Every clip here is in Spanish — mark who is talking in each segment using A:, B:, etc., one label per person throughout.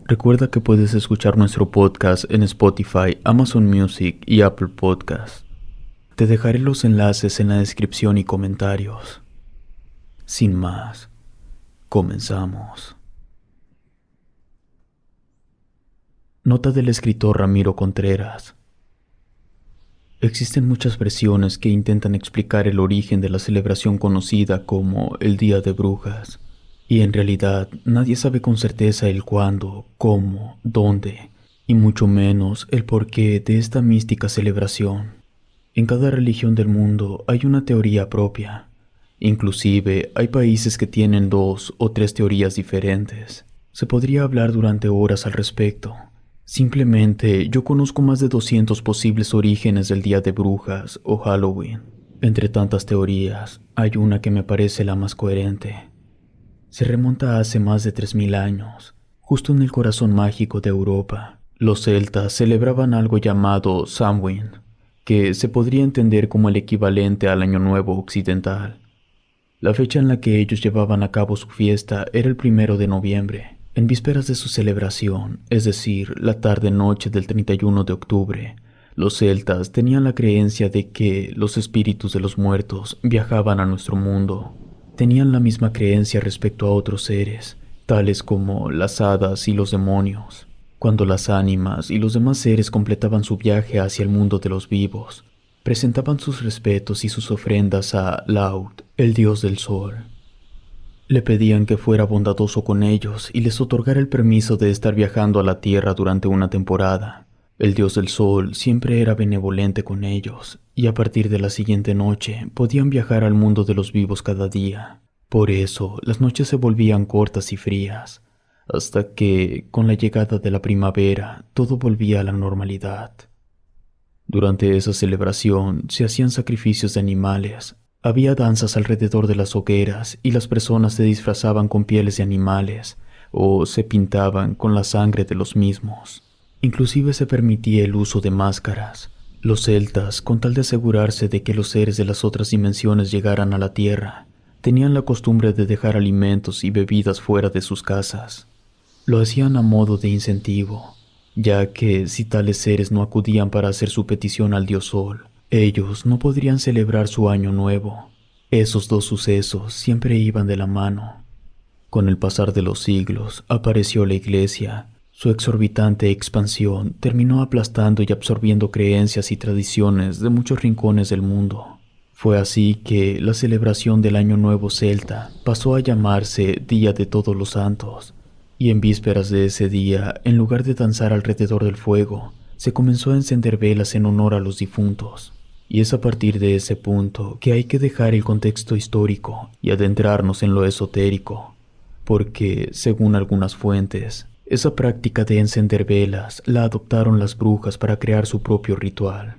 A: Recuerda que puedes escuchar nuestro podcast en Spotify, Amazon Music y Apple Podcasts. Te dejaré los enlaces en la descripción y comentarios. Sin más, comenzamos. Nota del escritor Ramiro Contreras. Existen muchas versiones que intentan explicar el origen de la celebración conocida como el Día de Brujas. Y en realidad nadie sabe con certeza el cuándo, cómo, dónde, y mucho menos el porqué de esta mística celebración. En cada religión del mundo hay una teoría propia. Inclusive hay países que tienen 2 o 3 teorías diferentes. Se podría hablar durante horas al respecto. Simplemente yo conozco más de 200 posibles orígenes del Día de Brujas o Halloween. Entre tantas teorías, hay una que me parece la más coherente. Se remonta a hace más de 3000 años, justo en el corazón mágico de Europa. Los celtas celebraban algo llamado Samhain, que se podría entender como el equivalente al Año Nuevo occidental. La fecha en la que ellos llevaban a cabo su fiesta era el 1 de noviembre, en vísperas de su celebración, es decir, la tarde-noche del 31 de octubre. Los celtas tenían la creencia de que los espíritus de los muertos viajaban a nuestro mundo. Tenían la misma creencia respecto a otros seres, tales como las hadas y los demonios. Cuando las ánimas y los demás seres completaban su viaje hacia el mundo de los vivos, presentaban sus respetos y sus ofrendas a Laud, el dios del sol. Le pedían que fuera bondadoso con ellos y les otorgara el permiso de estar viajando a la tierra durante una temporada. El dios del sol siempre era benevolente con ellos, y a partir de la siguiente noche podían viajar al mundo de los vivos cada día. Por eso, las noches se volvían cortas y frías, hasta que, con la llegada de la primavera, todo volvía a la normalidad. Durante esa celebración se hacían sacrificios de animales, había danzas alrededor de las hogueras y las personas se disfrazaban con pieles de animales o se pintaban con la sangre de los mismos. Inclusive se permitía el uso de máscaras. Los celtas, con tal de asegurarse de que los seres de las otras dimensiones llegaran a la tierra, tenían la costumbre de dejar alimentos y bebidas fuera de sus casas. Lo hacían a modo de incentivo, ya que si tales seres no acudían para hacer su petición al dios Sol, ellos no podrían celebrar su año nuevo. Esos dos sucesos siempre iban de la mano. Con el pasar de los siglos, apareció la Iglesia. Su exorbitante expansión terminó aplastando y absorbiendo creencias y tradiciones de muchos rincones del mundo. Fue así que la celebración del Año Nuevo celta pasó a llamarse Día de Todos los Santos, y en vísperas de ese día, en lugar de danzar alrededor del fuego, se comenzó a encender velas en honor a los difuntos. Y es a partir de ese punto que hay que dejar el contexto histórico y adentrarnos en lo esotérico, porque, según algunas fuentes, esa práctica de encender velas la adoptaron las brujas para crear su propio ritual.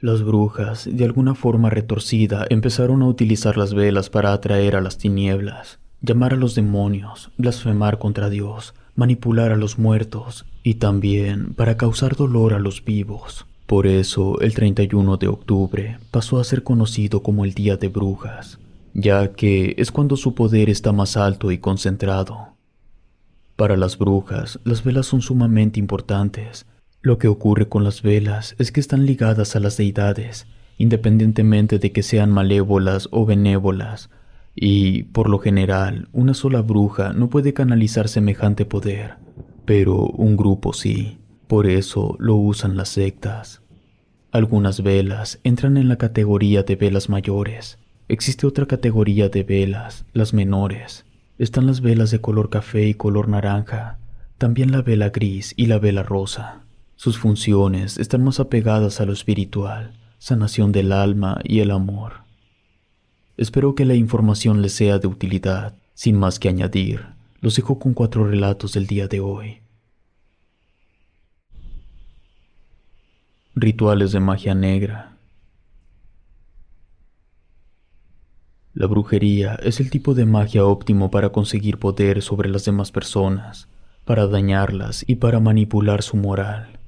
A: Las brujas, de alguna forma retorcida, empezaron a utilizar las velas para atraer a las tinieblas, llamar a los demonios, blasfemar contra Dios, manipular a los muertos y también para causar dolor a los vivos. Por eso, el 31 de octubre pasó a ser conocido como el Día de Brujas, ya que es cuando su poder está más alto y concentrado. Para las brujas, las velas son sumamente importantes. Lo que ocurre con las velas es que están ligadas a las deidades, independientemente de que sean malévolas o benévolas, y, por lo general, una sola bruja no puede canalizar semejante poder, pero un grupo sí, por eso lo usan las sectas. Algunas velas entran en la categoría de velas mayores. Existe otra categoría de velas, las menores. Están las velas de color café y color naranja, también la vela gris y la vela rosa. Sus funciones están más apegadas a lo espiritual, sanación del alma y el amor. Espero que la información les sea de utilidad. Sin más que añadir, los dejo con 4 relatos del día de hoy. Rituales de magia negra. La brujería es el tipo de magia óptimo para conseguir poder sobre las demás personas, para dañarlas y para manipular su moral.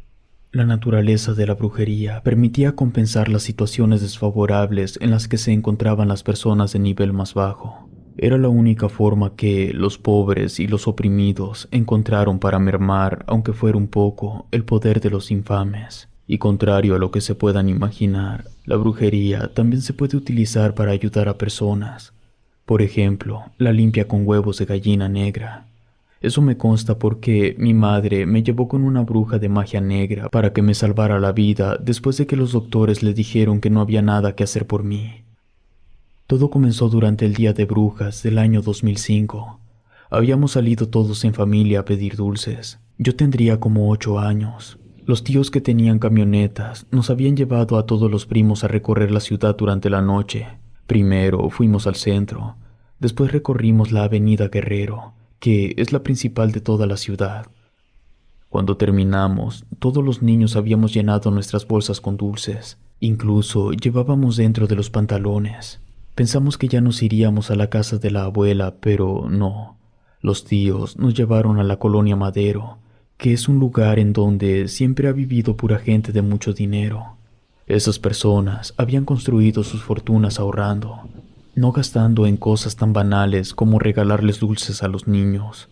A: La naturaleza de la brujería permitía compensar las situaciones desfavorables en las que se encontraban las personas de nivel más bajo. Era la única forma que los pobres y los oprimidos encontraron para mermar, aunque fuera un poco, el poder de los infames. Y contrario a lo que se puedan imaginar, la brujería también se puede utilizar para ayudar a personas. Por ejemplo, la limpia con huevos de gallina negra. Eso me consta porque mi madre me llevó con una bruja de magia negra para que me salvara la vida después de que los doctores le dijeron que no había nada que hacer por mí. Todo comenzó durante el Día de Brujas del año 2005. Habíamos salido todos en familia a pedir dulces. Yo tendría como 8 años. Los tíos que tenían camionetas nos habían llevado a todos los primos a recorrer la ciudad durante la noche. Primero fuimos al centro, después recorrimos la avenida Guerrero, que es la principal de toda la ciudad. Cuando terminamos, todos los niños habíamos llenado nuestras bolsas con dulces. Incluso llevábamos dentro de los pantalones. Pensamos que ya nos iríamos a la casa de la abuela, pero no. Los tíos nos llevaron a la colonia Madero, que es un lugar en donde siempre ha vivido pura gente de mucho dinero. Esas personas habían construido sus fortunas ahorrando, no gastando en cosas tan banales como regalarles dulces a los niños.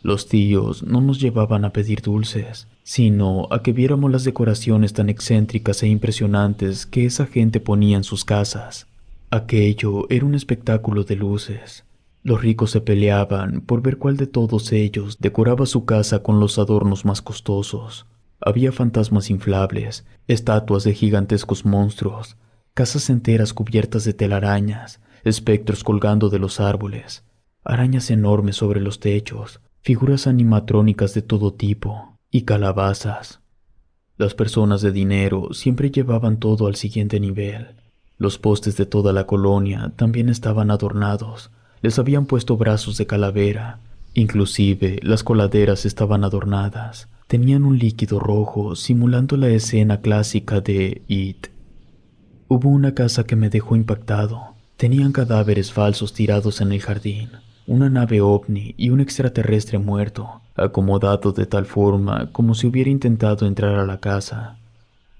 A: Los tíos no nos llevaban a pedir dulces, sino a que viéramos las decoraciones tan excéntricas e impresionantes que esa gente ponía en sus casas. Aquello era un espectáculo de luces. Los ricos se peleaban por ver cuál de todos ellos decoraba su casa con los adornos más costosos. Había fantasmas inflables, estatuas de gigantescos monstruos, casas enteras cubiertas de telarañas, espectros colgando de los árboles, arañas enormes sobre los techos, figuras animatrónicas de todo tipo y calabazas. Las personas de dinero siempre llevaban todo al siguiente nivel. Los postes de toda la colonia también estaban adornados. Les habían puesto brazos de calavera. Inclusive las coladeras estaban adornadas. Tenían un líquido rojo simulando la escena clásica de It. Hubo una casa que me dejó impactado. Tenían cadáveres falsos tirados en el jardín, una nave ovni y un extraterrestre muerto, acomodado de tal forma como si hubiera intentado entrar a la casa.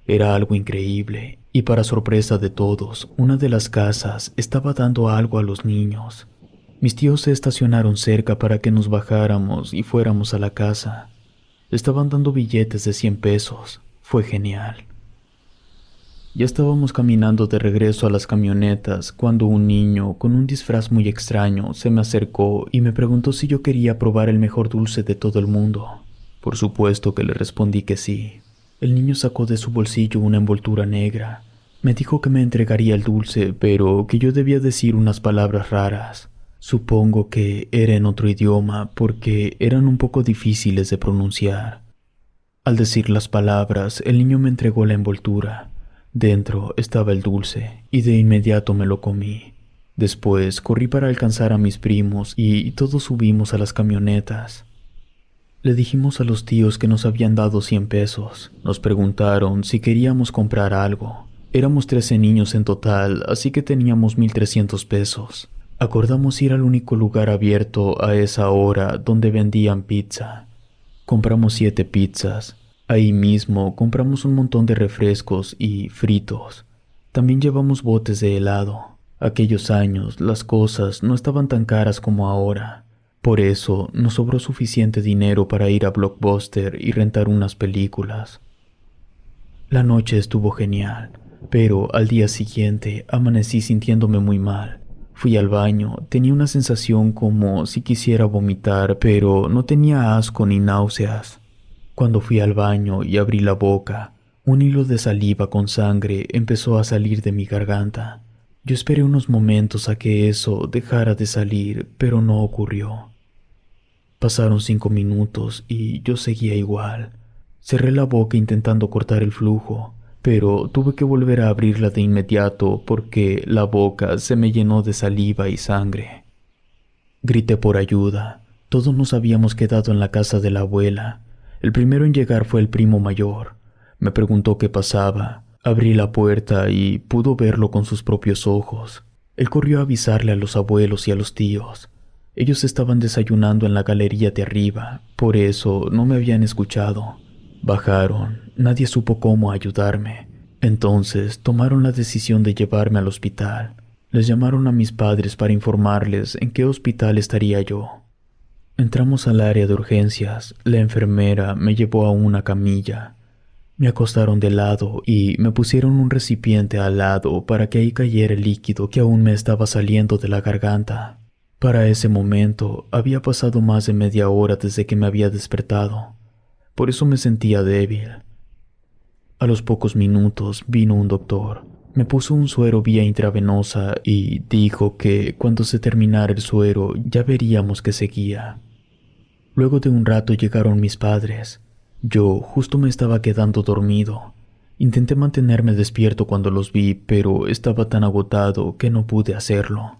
A: Era algo increíble, y para sorpresa de todos, una de las casas estaba dando algo a los niños. Mis tíos se estacionaron cerca para que nos bajáramos y fuéramos a la casa. Estaban dando billetes de 100 pesos. Fue genial. Ya estábamos caminando de regreso a las camionetas cuando un niño con un disfraz muy extraño se me acercó y me preguntó si yo quería probar el mejor dulce de todo el mundo. Por supuesto que le respondí que sí. El niño sacó de su bolsillo una envoltura negra. Me dijo que me entregaría el dulce, pero que yo debía decir unas palabras raras. Supongo que era en otro idioma porque eran un poco difíciles de pronunciar. Al decir las palabras, el niño me entregó la envoltura. Dentro estaba el dulce y de inmediato me lo comí. Después corrí para alcanzar a mis primos y todos subimos a las camionetas. Le dijimos a los tíos que nos habían dado 100 pesos. Nos preguntaron si queríamos comprar algo. Éramos 13 niños en total, así que teníamos 1,300 pesos. Acordamos ir al único lugar abierto a esa hora donde vendían pizza. Compramos 7 pizzas. Ahí mismo compramos un montón de refrescos y fritos. También llevamos botes de helado. Aquellos años las cosas no estaban tan caras como ahora. Por eso nos sobró suficiente dinero para ir a Blockbuster y rentar unas películas. La noche estuvo genial, pero al día siguiente amanecí sintiéndome muy mal. Fui al baño, tenía una sensación como si quisiera vomitar, pero no tenía asco ni náuseas. Cuando fui al baño y abrí la boca, un hilo de saliva con sangre empezó a salir de mi garganta. Yo esperé unos momentos a que eso dejara de salir, pero no ocurrió. Pasaron 5 minutos y yo seguía igual. Cerré la boca intentando cortar el flujo, pero tuve que volver a abrirla de inmediato porque la boca se me llenó de saliva y sangre. Grité por ayuda. Todos nos habíamos quedado en la casa de la abuela. El primero en llegar fue el primo mayor. Me preguntó qué pasaba. Abrí la puerta y pudo verlo con sus propios ojos. Él corrió a avisarle a los abuelos y a los tíos. Ellos estaban desayunando en la galería de arriba, por eso no me habían escuchado. Bajaron, nadie supo cómo ayudarme. Entonces tomaron la decisión de llevarme al hospital. Les llamaron a mis padres para informarles en qué hospital estaría yo. Entramos al área de urgencias. La enfermera me llevó a una camilla. Me acostaron de lado y me pusieron un recipiente al lado para que ahí cayera el líquido que aún me estaba saliendo de la garganta. Para ese momento había pasado más de media hora desde que me había despertado. Por eso me sentía débil. A los pocos minutos vino un doctor. Me puso un suero vía intravenosa y dijo que cuando se terminara el suero ya veríamos qué seguía. Luego de un rato llegaron mis padres. Yo justo me estaba quedando dormido. Intenté mantenerme despierto cuando los vi, pero estaba tan agotado que no pude hacerlo.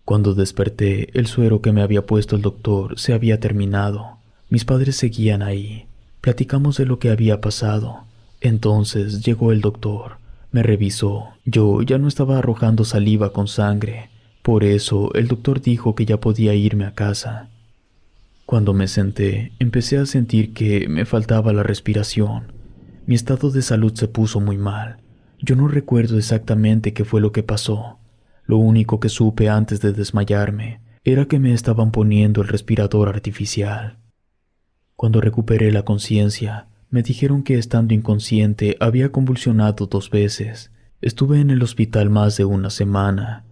A: Cuando desperté, el suero que me había puesto el doctor se había terminado. Mis padres seguían ahí. Platicamos de lo que había pasado. Entonces llegó el doctor. Me revisó. Yo ya no estaba arrojando saliva con sangre. Por eso el doctor dijo que ya podía irme a casa. Cuando me senté, empecé a sentir que me faltaba la respiración. Mi estado de salud se puso muy mal. Yo no recuerdo exactamente qué fue lo que pasó. Lo único que supe antes de desmayarme era que me estaban poniendo el respirador artificial. Cuando recuperé la conciencia, me dijeron que estando inconsciente había convulsionado 2 veces. Estuve en el hospital más de una semana.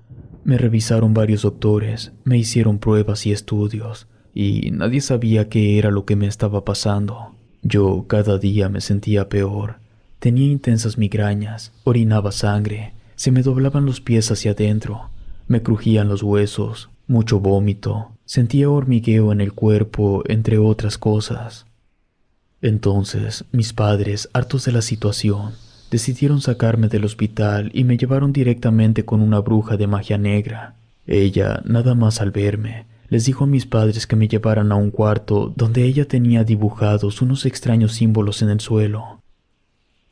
A: Me revisaron varios doctores, me hicieron pruebas y estudios, y nadie sabía qué era lo que me estaba pasando. Yo cada día me sentía peor. Tenía intensas migrañas, orinaba sangre, se me doblaban los pies hacia adentro, me crujían los huesos, mucho vómito, sentía hormigueo en el cuerpo, entre otras cosas. Entonces, mis padres, hartos de la situación, decidieron sacarme del hospital y me llevaron directamente con una bruja de magia negra. Ella, nada más al verme, les dijo a mis padres que me llevaran a un cuarto donde ella tenía dibujados unos extraños símbolos en el suelo.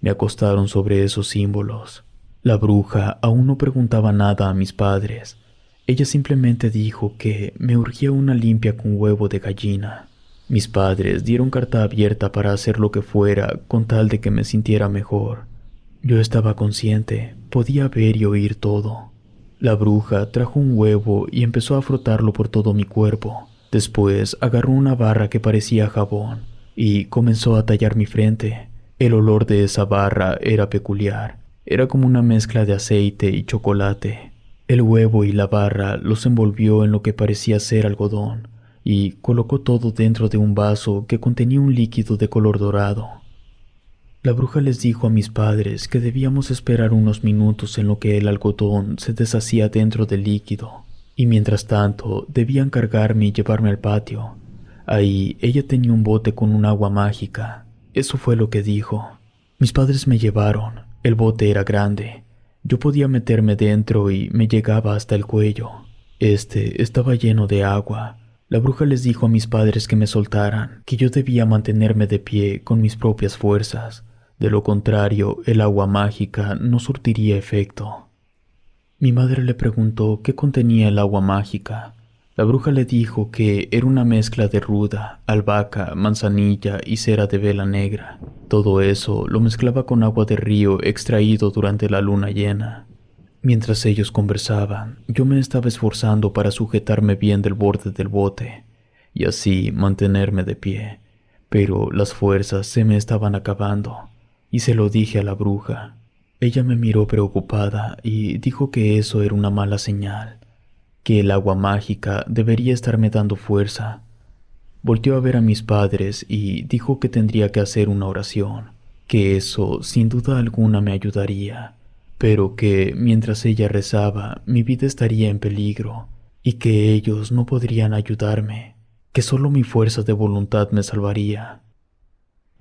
A: Me acostaron sobre esos símbolos. La bruja aún no preguntaba nada a mis padres. Ella simplemente dijo que me urgía una limpia con huevo de gallina. Mis padres dieron carta abierta para hacer lo que fuera con tal de que me sintiera mejor. Yo estaba consciente, podía ver y oír todo. La bruja trajo un huevo y empezó a frotarlo por todo mi cuerpo. Después agarró una barra que parecía jabón y comenzó a tallar mi frente. El olor de esa barra era peculiar. Era como una mezcla de aceite y chocolate. El huevo y la barra los envolvió en lo que parecía ser algodón y colocó todo dentro de un vaso que contenía un líquido de color dorado. La bruja les dijo a mis padres que debíamos esperar unos minutos en lo que el algodón se deshacía dentro del líquido, y mientras tanto debían cargarme y llevarme al patio. Ahí ella tenía un bote con un agua mágica. Eso fue lo que dijo. Mis padres me llevaron. El bote era grande. Yo podía meterme dentro y me llegaba hasta el cuello. Estaba lleno de agua. La bruja les dijo a mis padres que me soltaran, que yo debía mantenerme de pie con mis propias fuerzas. De lo contrario, el agua mágica no surtiría efecto. Mi madre le preguntó qué contenía el agua mágica. La bruja le dijo que era una mezcla de ruda, albahaca, manzanilla y cera de vela negra. Todo eso lo mezclaba con agua de río extraído durante la luna llena. Mientras ellos conversaban, yo me estaba esforzando para sujetarme bien del borde del bote y así mantenerme de pie, pero las fuerzas se me estaban acabando y se lo dije a la bruja. Ella me miró preocupada y dijo que eso era una mala señal, que el agua mágica debería estarme dando fuerza. Volteó a ver a mis padres y dijo que tendría que hacer una oración, que eso sin duda alguna me ayudaría, pero que mientras ella rezaba mi vida estaría en peligro y que ellos no podrían ayudarme, que solo mi fuerza de voluntad me salvaría.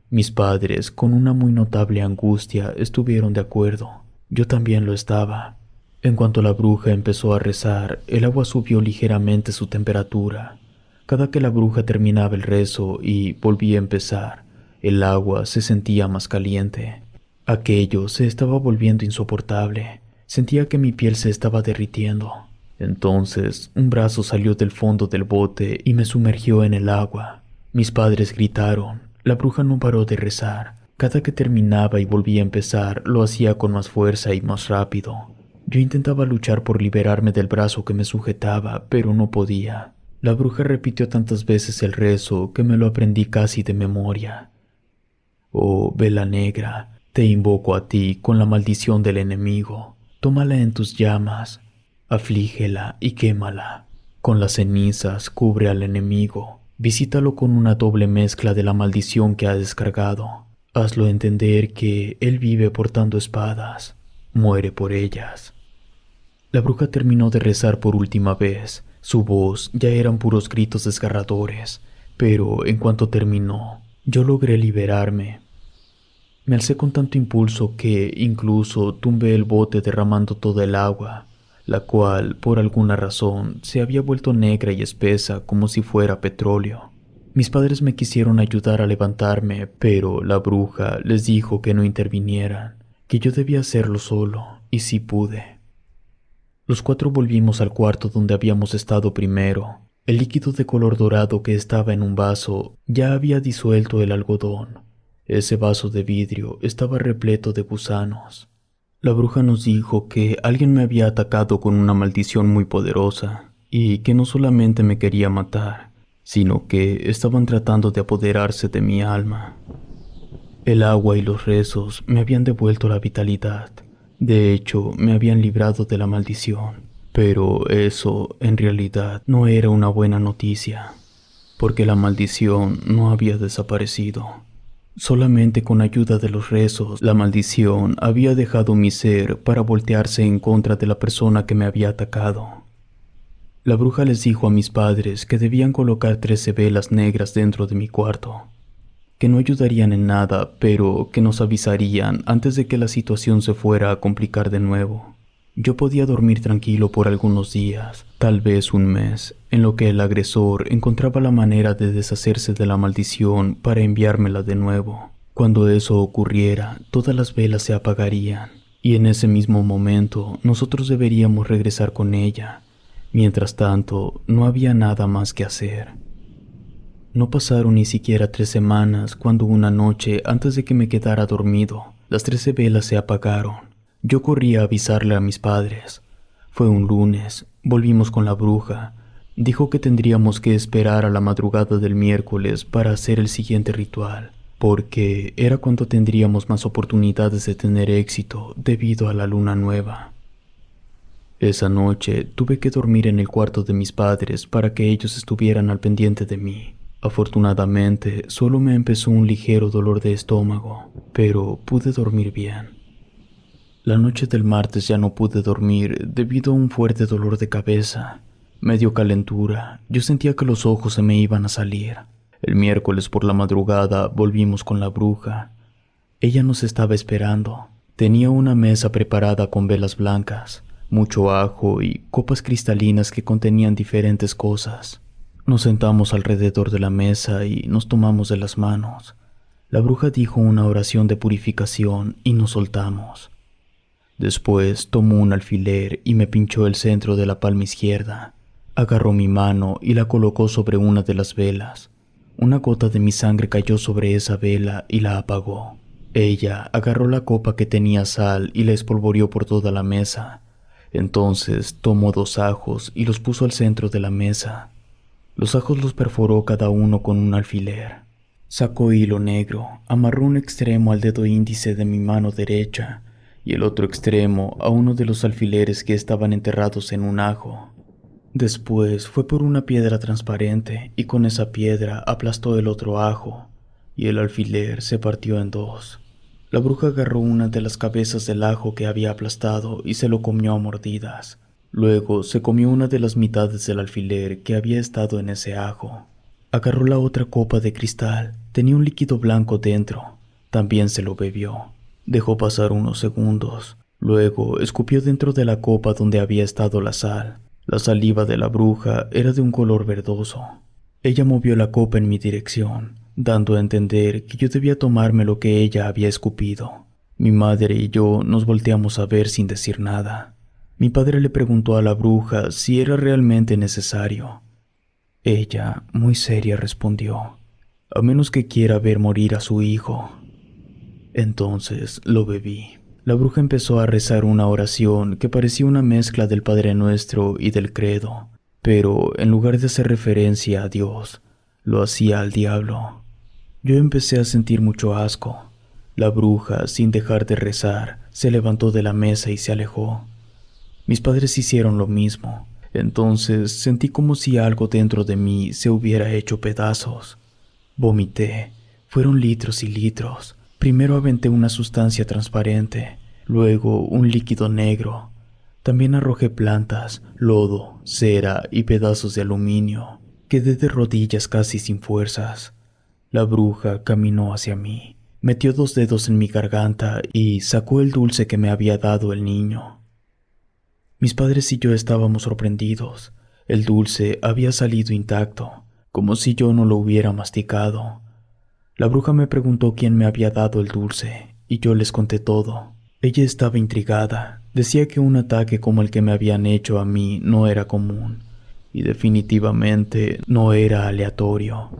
A: Mis padres, con una muy notable angustia, estuvieron de acuerdo. Yo también lo estaba. En cuanto la bruja empezó a rezar, el agua subió ligeramente su temperatura. Cada que la bruja terminaba el rezo y volvía a empezar, el agua se sentía más caliente. Aquello se estaba volviendo insoportable. Sentía que mi piel se estaba derritiendo. Entonces, un brazo salió del fondo del bote y me sumergió en el agua. Mis padres gritaron. La bruja no paró de rezar. Cada que terminaba y volvía a empezar, lo hacía con más fuerza y más rápido. Yo intentaba luchar por liberarme del brazo que me sujetaba, pero no podía. La bruja repitió tantas veces el rezo que me lo aprendí casi de memoria. Oh, vela negra, te invoco a ti con la maldición del enemigo. Tómala en tus llamas, aflígela y quémala. Con las cenizas cubre al enemigo. Visítalo con una doble mezcla de la maldición que ha descargado. Hazlo entender que él vive portando espadas. Muere por ellas. La bruja terminó de rezar por última vez. Su voz ya eran puros gritos desgarradores, pero en cuanto terminó, yo logré liberarme. Me alcé con tanto impulso que incluso tumbé el bote derramando toda el agua, la cual, por alguna razón, se había vuelto negra y espesa como si fuera petróleo. Mis padres me quisieron ayudar a levantarme, pero la bruja les dijo que no intervinieran, que yo debía hacerlo solo, y sí pude. Los 4 volvimos al cuarto donde habíamos estado primero. El líquido de color dorado que estaba en un vaso ya había disuelto el algodón. Ese vaso de vidrio estaba repleto de gusanos. La bruja nos dijo que alguien me había atacado con una maldición muy poderosa y que no solamente me quería matar, sino que estaban tratando de apoderarse de mi alma. El agua y los rezos me habían devuelto la vitalidad. De hecho, me habían librado de la maldición. Pero eso, en realidad, no era una buena noticia, porque la maldición no había desaparecido. Solamente con ayuda de los rezos, la maldición había dejado mi ser para voltearse en contra de la persona que me había atacado. La bruja les dijo a mis padres que debían colocar 13 velas negras dentro de mi cuarto, que no ayudarían en nada, pero que nos avisarían antes de que la situación se fuera a complicar de nuevo. Yo podía dormir tranquilo por algunos días, tal vez un mes, en lo que el agresor encontraba la manera de deshacerse de la maldición para enviármela de nuevo. Cuando eso ocurriera, todas las velas se apagarían, y en ese mismo momento nosotros deberíamos regresar con ella. Mientras tanto, no había nada más que hacer. No pasaron ni siquiera 3 semanas cuando una noche, antes de que me quedara dormido, las 13 velas se apagaron. Yo corrí a avisarle a mis padres. Fue un lunes, volvimos con la bruja. Dijo que tendríamos que esperar a la madrugada del miércoles para hacer el siguiente ritual, porque era cuando tendríamos más oportunidades de tener éxito debido a la luna nueva. Esa noche tuve que dormir en el cuarto de mis padres para que ellos estuvieran al pendiente de mí. Afortunadamente, solo me empezó un ligero dolor de estómago, pero pude dormir bien. La noche del martes ya no pude dormir debido a un fuerte dolor de cabeza. Me dio calentura, yo sentía que los ojos se me iban a salir. El miércoles por la madrugada volvimos con la bruja. Ella nos estaba esperando. Tenía una mesa preparada con velas blancas, mucho ajo y copas cristalinas que contenían diferentes cosas. Nos sentamos alrededor de la mesa y nos tomamos de las manos. La bruja dijo una oración de purificación y nos soltamos. Después tomó un alfiler y me pinchó el centro de la palma izquierda. Agarró mi mano y la colocó sobre una de las velas. Una gota de mi sangre cayó sobre esa vela y la apagó. Ella agarró la copa que tenía sal y la espolvoreó por toda la mesa. Entonces tomó 2 ajos y los puso al centro de la mesa. Los ajos los perforó cada uno con un alfiler. Sacó hilo negro, amarró un extremo al dedo índice de mi mano derecha y el otro extremo a uno de los alfileres que estaban enterrados en un ajo. Después fue por una piedra transparente y con esa piedra aplastó el otro ajo y el alfiler se partió en 2. La bruja agarró una de las cabezas del ajo que había aplastado y se lo comió a mordidas. Luego se comió una de las mitades del alfiler que había estado en ese ajo. Agarró la otra copa de cristal, tenía un líquido blanco dentro. También se lo bebió. Dejó pasar unos segundos. Luego escupió dentro de la copa donde había estado la sal. La saliva de la bruja era de un color verdoso. Ella movió la copa en mi dirección, dando a entender que yo debía tomarme lo que ella había escupido. Mi madre y yo nos volteamos a ver sin decir nada. Mi padre le preguntó a la bruja si era realmente necesario. Ella, muy seria, respondió: a menos que quiera ver morir a su hijo. Entonces lo bebí. La bruja empezó a rezar una oración que parecía una mezcla del Padre Nuestro y del Credo, pero en lugar de hacer referencia a Dios, lo hacía al diablo. Yo empecé a sentir mucho asco. La bruja, sin dejar de rezar, se levantó de la mesa y se alejó. Mis padres hicieron lo mismo. Entonces sentí como si algo dentro de mí se hubiera hecho pedazos. Vomité. Fueron litros y litros. Primero aventé una sustancia transparente, luego un líquido negro. También arrojé plantas, lodo, cera y pedazos de aluminio. Quedé de rodillas casi sin fuerzas. La bruja caminó hacia mí, metió 2 dedos en mi garganta y sacó el dulce que me había dado el niño. Mis padres y yo estábamos sorprendidos. El dulce había salido intacto, como si yo no lo hubiera masticado. La bruja me preguntó quién me había dado el dulce, y yo les conté todo. Ella estaba intrigada. Decía que un ataque como el que me habían hecho a mí no era común, y definitivamente no era aleatorio.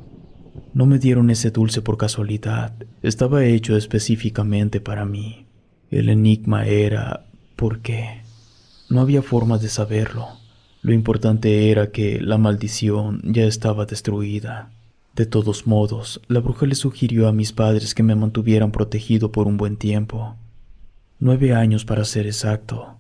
A: No me dieron ese dulce por casualidad. Estaba hecho específicamente para mí. El enigma era ¿por qué? No había forma de saberlo. Lo importante era que la maldición ya estaba destruida. De todos modos, la bruja le sugirió a mis padres que me mantuvieran protegido por un buen tiempo. 9 años para ser exacto.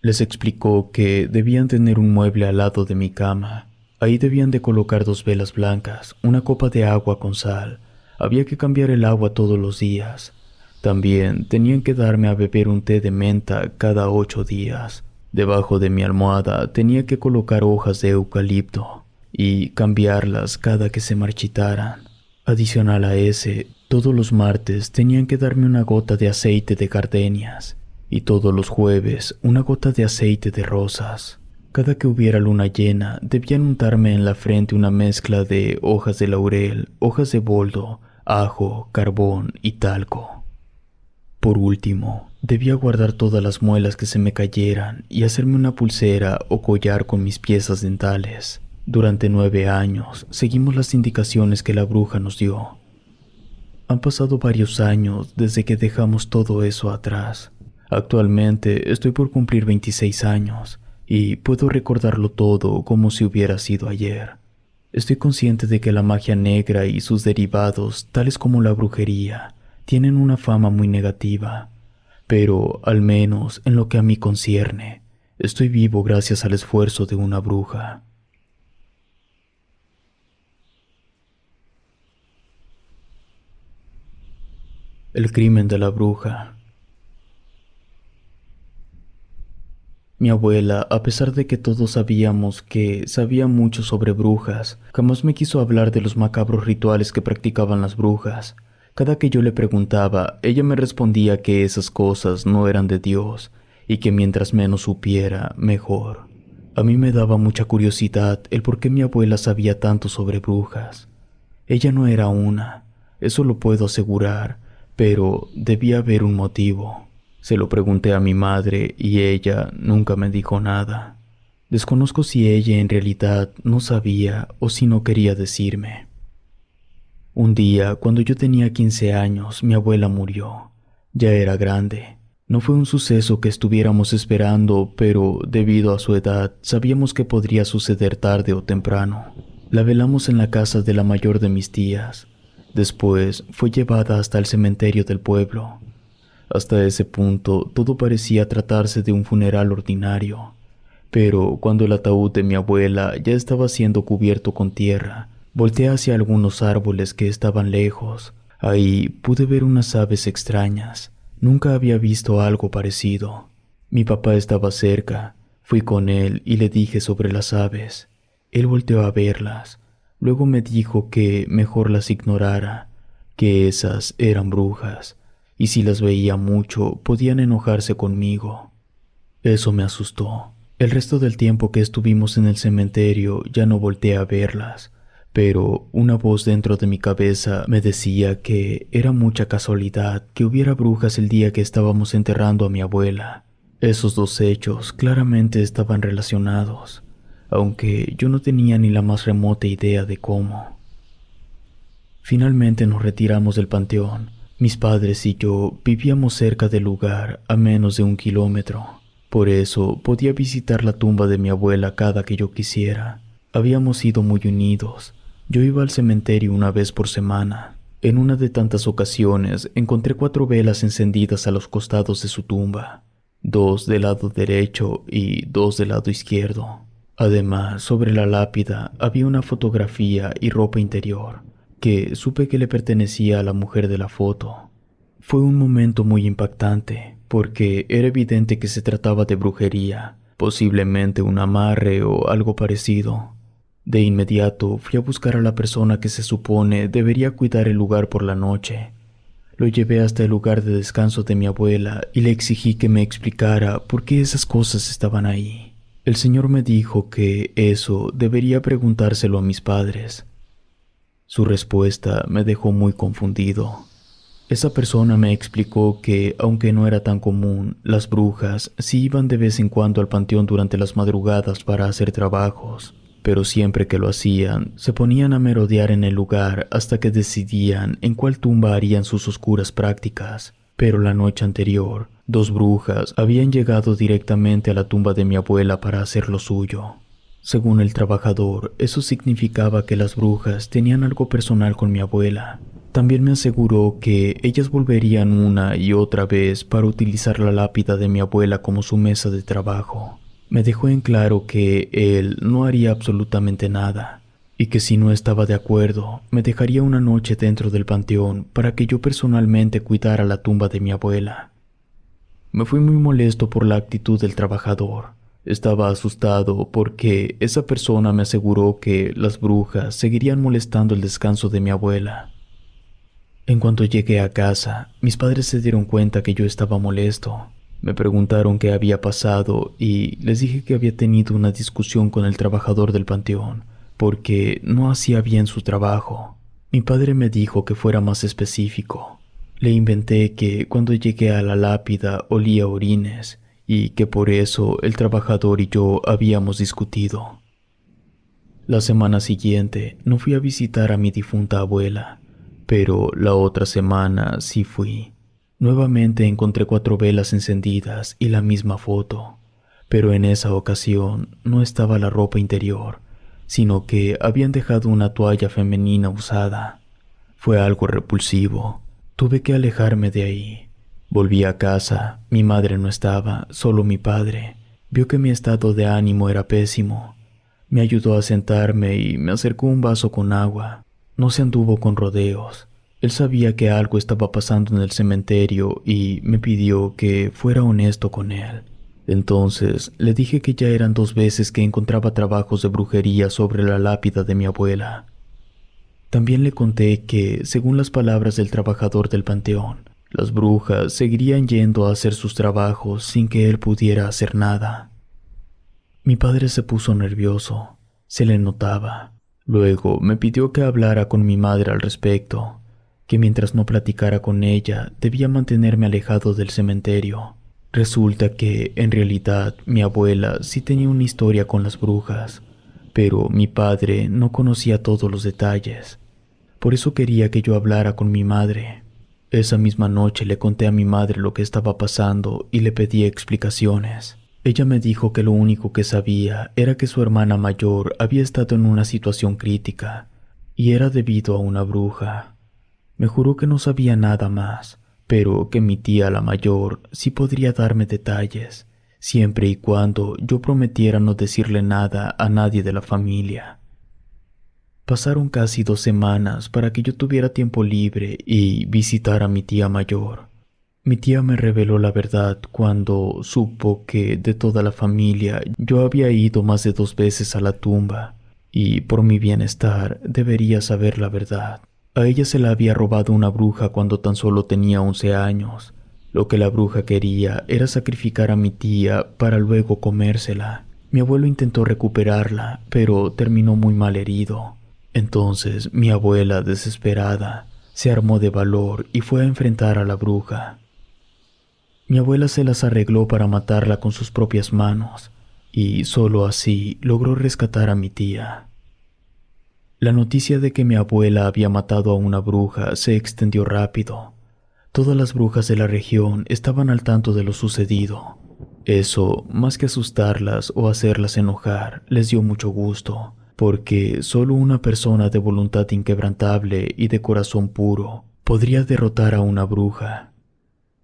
A: Les explicó que debían tener un mueble al lado de mi cama. Ahí debían de colocar 2 velas blancas, una copa de agua con sal. Había que cambiar el agua todos los días. También tenían que darme a beber un té de menta cada 8 días. Debajo de mi almohada tenía que colocar hojas de eucalipto y cambiarlas cada que se marchitaran. Adicional a ese, todos los martes tenían que darme una gota de aceite de gardenias y todos los jueves una gota de aceite de rosas. Cada que hubiera luna llena, debían untarme en la frente una mezcla de hojas de laurel, hojas de boldo, ajo, carbón y talco. Por último, debía guardar todas las muelas que se me cayeran y hacerme una pulsera o collar con mis piezas dentales. Durante 9 años, seguimos las indicaciones que la bruja nos dio. Han pasado varios años desde que dejamos todo eso atrás. Actualmente estoy por cumplir 26 años y puedo recordarlo todo como si hubiera sido ayer. Estoy consciente de que la magia negra y sus derivados, tales como la brujería, tienen una fama muy negativa, pero al menos en lo que a mí concierne, estoy vivo gracias al esfuerzo de una bruja. El crimen de la bruja. Mi abuela, a pesar de que todos sabíamos que sabía mucho sobre brujas, jamás me quiso hablar de los macabros rituales que practicaban las brujas. Cada que yo le preguntaba, ella me respondía que esas cosas no eran de Dios y que mientras menos supiera, mejor. A mí me daba mucha curiosidad el por qué mi abuela sabía tanto sobre brujas. Ella no era una, eso lo puedo asegurar, pero debía haber un motivo. Se lo pregunté a mi madre y ella nunca me dijo nada. Desconozco si ella en realidad no sabía o si no quería decirme. Un día, cuando yo tenía 15 años, mi abuela murió. Ya era grande. No fue un suceso que estuviéramos esperando, pero debido a su edad, sabíamos que podría suceder tarde o temprano. La velamos en la casa de la mayor de mis tías. Después fue llevada hasta el cementerio del pueblo. Hasta ese punto, todo parecía tratarse de un funeral ordinario. Pero cuando el ataúd de mi abuela ya estaba siendo cubierto con tierra, volteé hacia algunos árboles que estaban lejos. Ahí pude ver unas aves extrañas. Nunca había visto algo parecido. Mi papá estaba cerca. Fui con él y le dije sobre las aves. Él volteó a verlas. Luego me dijo que mejor las ignorara, que esas eran brujas, y si las veía mucho podían enojarse conmigo. Eso me asustó. El resto del tiempo que estuvimos en el cementerio ya no volteé a verlas, pero una voz dentro de mi cabeza me decía que era mucha casualidad que hubiera brujas el día que estábamos enterrando a mi abuela. Esos 2 hechos claramente estaban relacionados, aunque yo no tenía ni la más remota idea de cómo. Finalmente nos retiramos del panteón. Mis padres y yo vivíamos cerca del lugar, a menos de 1 kilómetro. Por eso podía visitar la tumba de mi abuela cada que yo quisiera. Habíamos sido muy unidos. Yo iba al cementerio una vez por semana. En una de tantas ocasiones encontré 4 velas encendidas a los costados de su tumba, 2 del lado derecho y 2 del lado izquierdo. Además, sobre la lápida había una fotografía y ropa interior, que supe que le pertenecía a la mujer de la foto. Fue un momento muy impactante, porque era evidente que se trataba de brujería, posiblemente un amarre o algo parecido. De inmediato fui a buscar a la persona que se supone debería cuidar el lugar por la noche. Lo llevé hasta el lugar de descanso de mi abuela y le exigí que me explicara por qué esas cosas estaban ahí. El señor me dijo que eso debería preguntárselo a mis padres. Su respuesta me dejó muy confundido. Esa persona me explicó que, aunque no era tan común, las brujas sí iban de vez en cuando al panteón durante las madrugadas para hacer trabajos, pero siempre que lo hacían, se ponían a merodear en el lugar hasta que decidían en cuál tumba harían sus oscuras prácticas. Pero la noche anterior, 2 brujas habían llegado directamente a la tumba de mi abuela para hacer lo suyo. Según el trabajador, eso significaba que las brujas tenían algo personal con mi abuela. También me aseguró que ellas volverían una y otra vez para utilizar la lápida de mi abuela como su mesa de trabajo. Me dejó en claro que él no haría absolutamente nada, y que si no estaba de acuerdo, me dejaría una noche dentro del panteón para que yo personalmente cuidara la tumba de mi abuela. Me fui muy molesto por la actitud del trabajador. Estaba asustado porque esa persona me aseguró que las brujas seguirían molestando el descanso de mi abuela. En cuanto llegué a casa, mis padres se dieron cuenta que yo estaba molesto. Me preguntaron qué había pasado y les dije que había tenido una discusión con el trabajador del panteón porque no hacía bien su trabajo. Mi padre me dijo que fuera más específico. Le inventé que cuando llegué a la lápida olía orines y que por eso el trabajador y yo habíamos discutido. La semana siguiente no fui a visitar a mi difunta abuela, pero la otra semana sí fui. Nuevamente encontré 4 velas encendidas y la misma foto, pero en esa ocasión no estaba la ropa interior, sino que habían dejado una toalla femenina usada. Fue algo repulsivo. Tuve que alejarme de ahí. Volví a casa, mi madre no estaba, solo mi padre. Vio que mi estado de ánimo era pésimo. Me ayudó a sentarme y me acercó un vaso con agua. No se anduvo con rodeos. Él sabía que algo estaba pasando en el cementerio y me pidió que fuera honesto con él. Entonces le dije que ya eran 2 veces que encontraba trabajos de brujería sobre la lápida de mi abuela. También le conté que, según las palabras del trabajador del panteón, las brujas seguirían yendo a hacer sus trabajos sin que él pudiera hacer nada. Mi padre se puso nervioso, se le notaba. Luego me pidió que hablara con mi madre al respecto, que mientras no platicara con ella debía mantenerme alejado del cementerio. Resulta que, en realidad, mi abuela sí tenía una historia con las brujas, pero mi padre no conocía todos los detalles. Por eso quería que yo hablara con mi madre. Esa misma noche le conté a mi madre lo que estaba pasando y le pedí explicaciones. Ella me dijo que lo único que sabía era que su hermana mayor había estado en una situación crítica, y era debido a una bruja. Me juró que no sabía nada más, pero que mi tía la mayor sí podría darme detalles, siempre y cuando yo prometiera no decirle nada a nadie de la familia. Pasaron casi 2 semanas para que yo tuviera tiempo libre y visitara a mi tía mayor. Mi tía me reveló la verdad cuando supo que de toda la familia yo había ido más de 2 veces a la tumba y por mi bienestar debería saber la verdad. A ella se la había robado una bruja cuando tan solo tenía 11 años. Lo que la bruja quería era sacrificar a mi tía para luego comérsela. Mi abuelo intentó recuperarla, pero terminó muy mal herido. Entonces mi abuela, desesperada, se armó de valor y fue a enfrentar a la bruja. Mi abuela se las arregló para matarla con sus propias manos, y solo así logró rescatar a mi tía. La noticia de que mi abuela había matado a una bruja se extendió rápido. Todas las brujas de la región estaban al tanto de lo sucedido. Eso, más que asustarlas o hacerlas enojar, les dio mucho gusto, porque solo una persona de voluntad inquebrantable y de corazón puro podría derrotar a una bruja.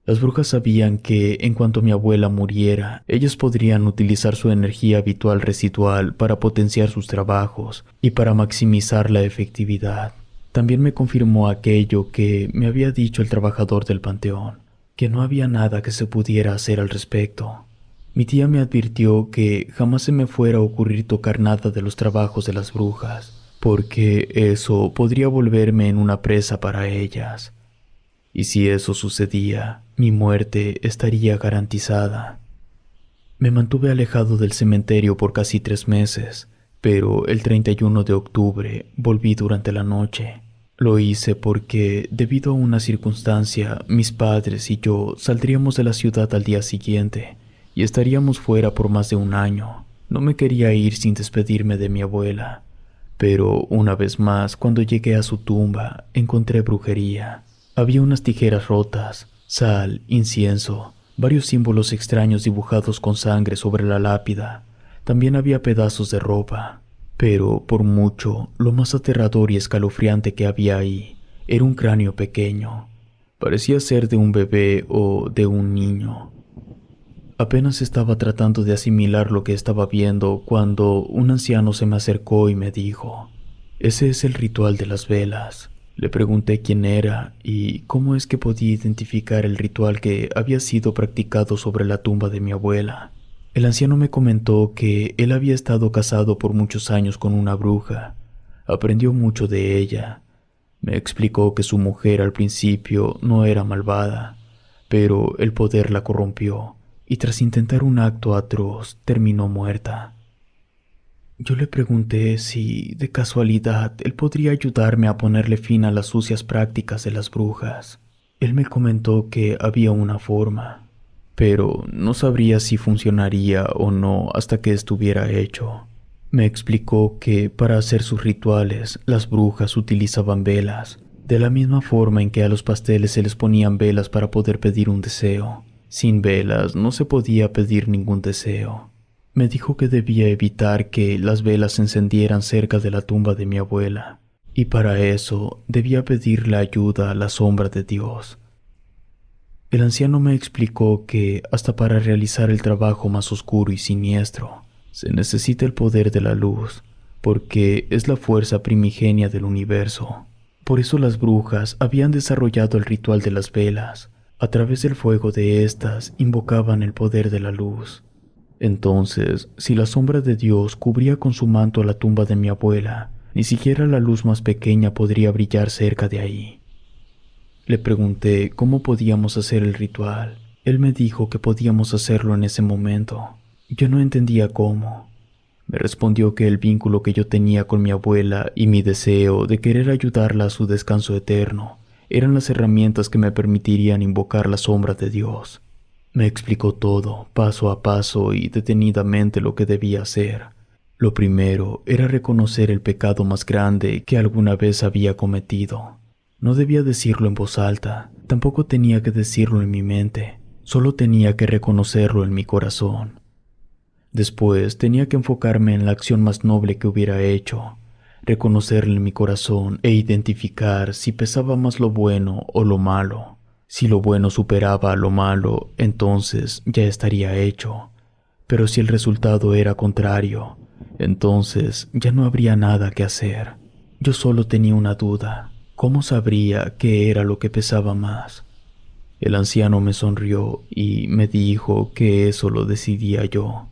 A: Las brujas sabían que, en cuanto mi abuela muriera, ellas podrían utilizar su energía habitual residual para potenciar sus trabajos y para maximizar la efectividad. También me confirmó aquello que me había dicho el trabajador del panteón, que no había nada que se pudiera hacer al respecto. Mi tía me advirtió que jamás se me fuera a ocurrir tocar nada de los trabajos de las brujas, porque eso podría volverme en una presa para ellas. Y si eso sucedía, mi muerte estaría garantizada. Me mantuve alejado del cementerio por casi 3 meses, pero el 31 de octubre volví durante la noche. Lo hice porque, debido a una circunstancia, mis padres y yo saldríamos de la ciudad al día siguiente y estaríamos fuera por más de 1 año. No me quería ir sin despedirme de mi abuela, pero una vez más, cuando llegué a su tumba, encontré brujería. Había unas tijeras rotas, sal, incienso, varios símbolos extraños dibujados con sangre sobre la lápida. También había pedazos de ropa. Pero, por mucho, lo más aterrador y escalofriante que había ahí era un cráneo pequeño. Parecía ser de un bebé o de un niño. Apenas estaba tratando de asimilar lo que estaba viendo cuando un anciano se me acercó y me dijo: «Ese es el ritual de las velas». Le pregunté quién era y cómo es que podía identificar el ritual que había sido practicado sobre la tumba de mi abuela. El anciano me comentó que él había estado casado por muchos años con una bruja. Aprendió mucho de ella. Me explicó que su mujer al principio no era malvada, pero el poder la corrompió y tras intentar un acto atroz terminó muerta. Yo le pregunté si, de casualidad, él podría ayudarme a ponerle fin a las sucias prácticas de las brujas. Él me comentó que había una forma, pero no sabría si funcionaría o no hasta que estuviera hecho. Me explicó que para hacer sus rituales, las brujas utilizaban velas, de la misma forma en que a los pasteles se les ponían velas para poder pedir un deseo. Sin velas no se podía pedir ningún deseo. Me dijo que debía evitar que las velas se encendieran cerca de la tumba de mi abuela, y para eso debía pedirle ayuda a la sombra de Dios. El anciano me explicó que hasta para realizar el trabajo más oscuro y siniestro, se necesita el poder de la luz, porque es la fuerza primigenia del universo. Por eso las brujas habían desarrollado el ritual de las velas. A través del fuego de estas invocaban el poder de la luz. Entonces, si la sombra de Dios cubría con su manto la tumba de mi abuela, ni siquiera la luz más pequeña podría brillar cerca de ahí. Le pregunté cómo podíamos hacer el ritual. Él me dijo que podíamos hacerlo en ese momento. Yo no entendía cómo. Me respondió que el vínculo que yo tenía con mi abuela y mi deseo de querer ayudarla a su descanso eterno eran las herramientas que me permitirían invocar la sombra de Dios. Me explicó todo, paso a paso y detenidamente lo que debía hacer. Lo primero era reconocer el pecado más grande que alguna vez había cometido. No debía decirlo en voz alta, tampoco tenía que decirlo en mi mente, solo tenía que reconocerlo en mi corazón. Después tenía que enfocarme en la acción más noble que hubiera hecho, reconocerlo en mi corazón e identificar si pesaba más lo bueno o lo malo. Si lo bueno superaba a lo malo, entonces ya estaría hecho. Pero si el resultado era contrario, entonces ya no habría nada que hacer. Yo solo tenía una duda. ¿Cómo sabría qué era lo que pesaba más? El anciano me sonrió y me dijo que eso lo decidía yo.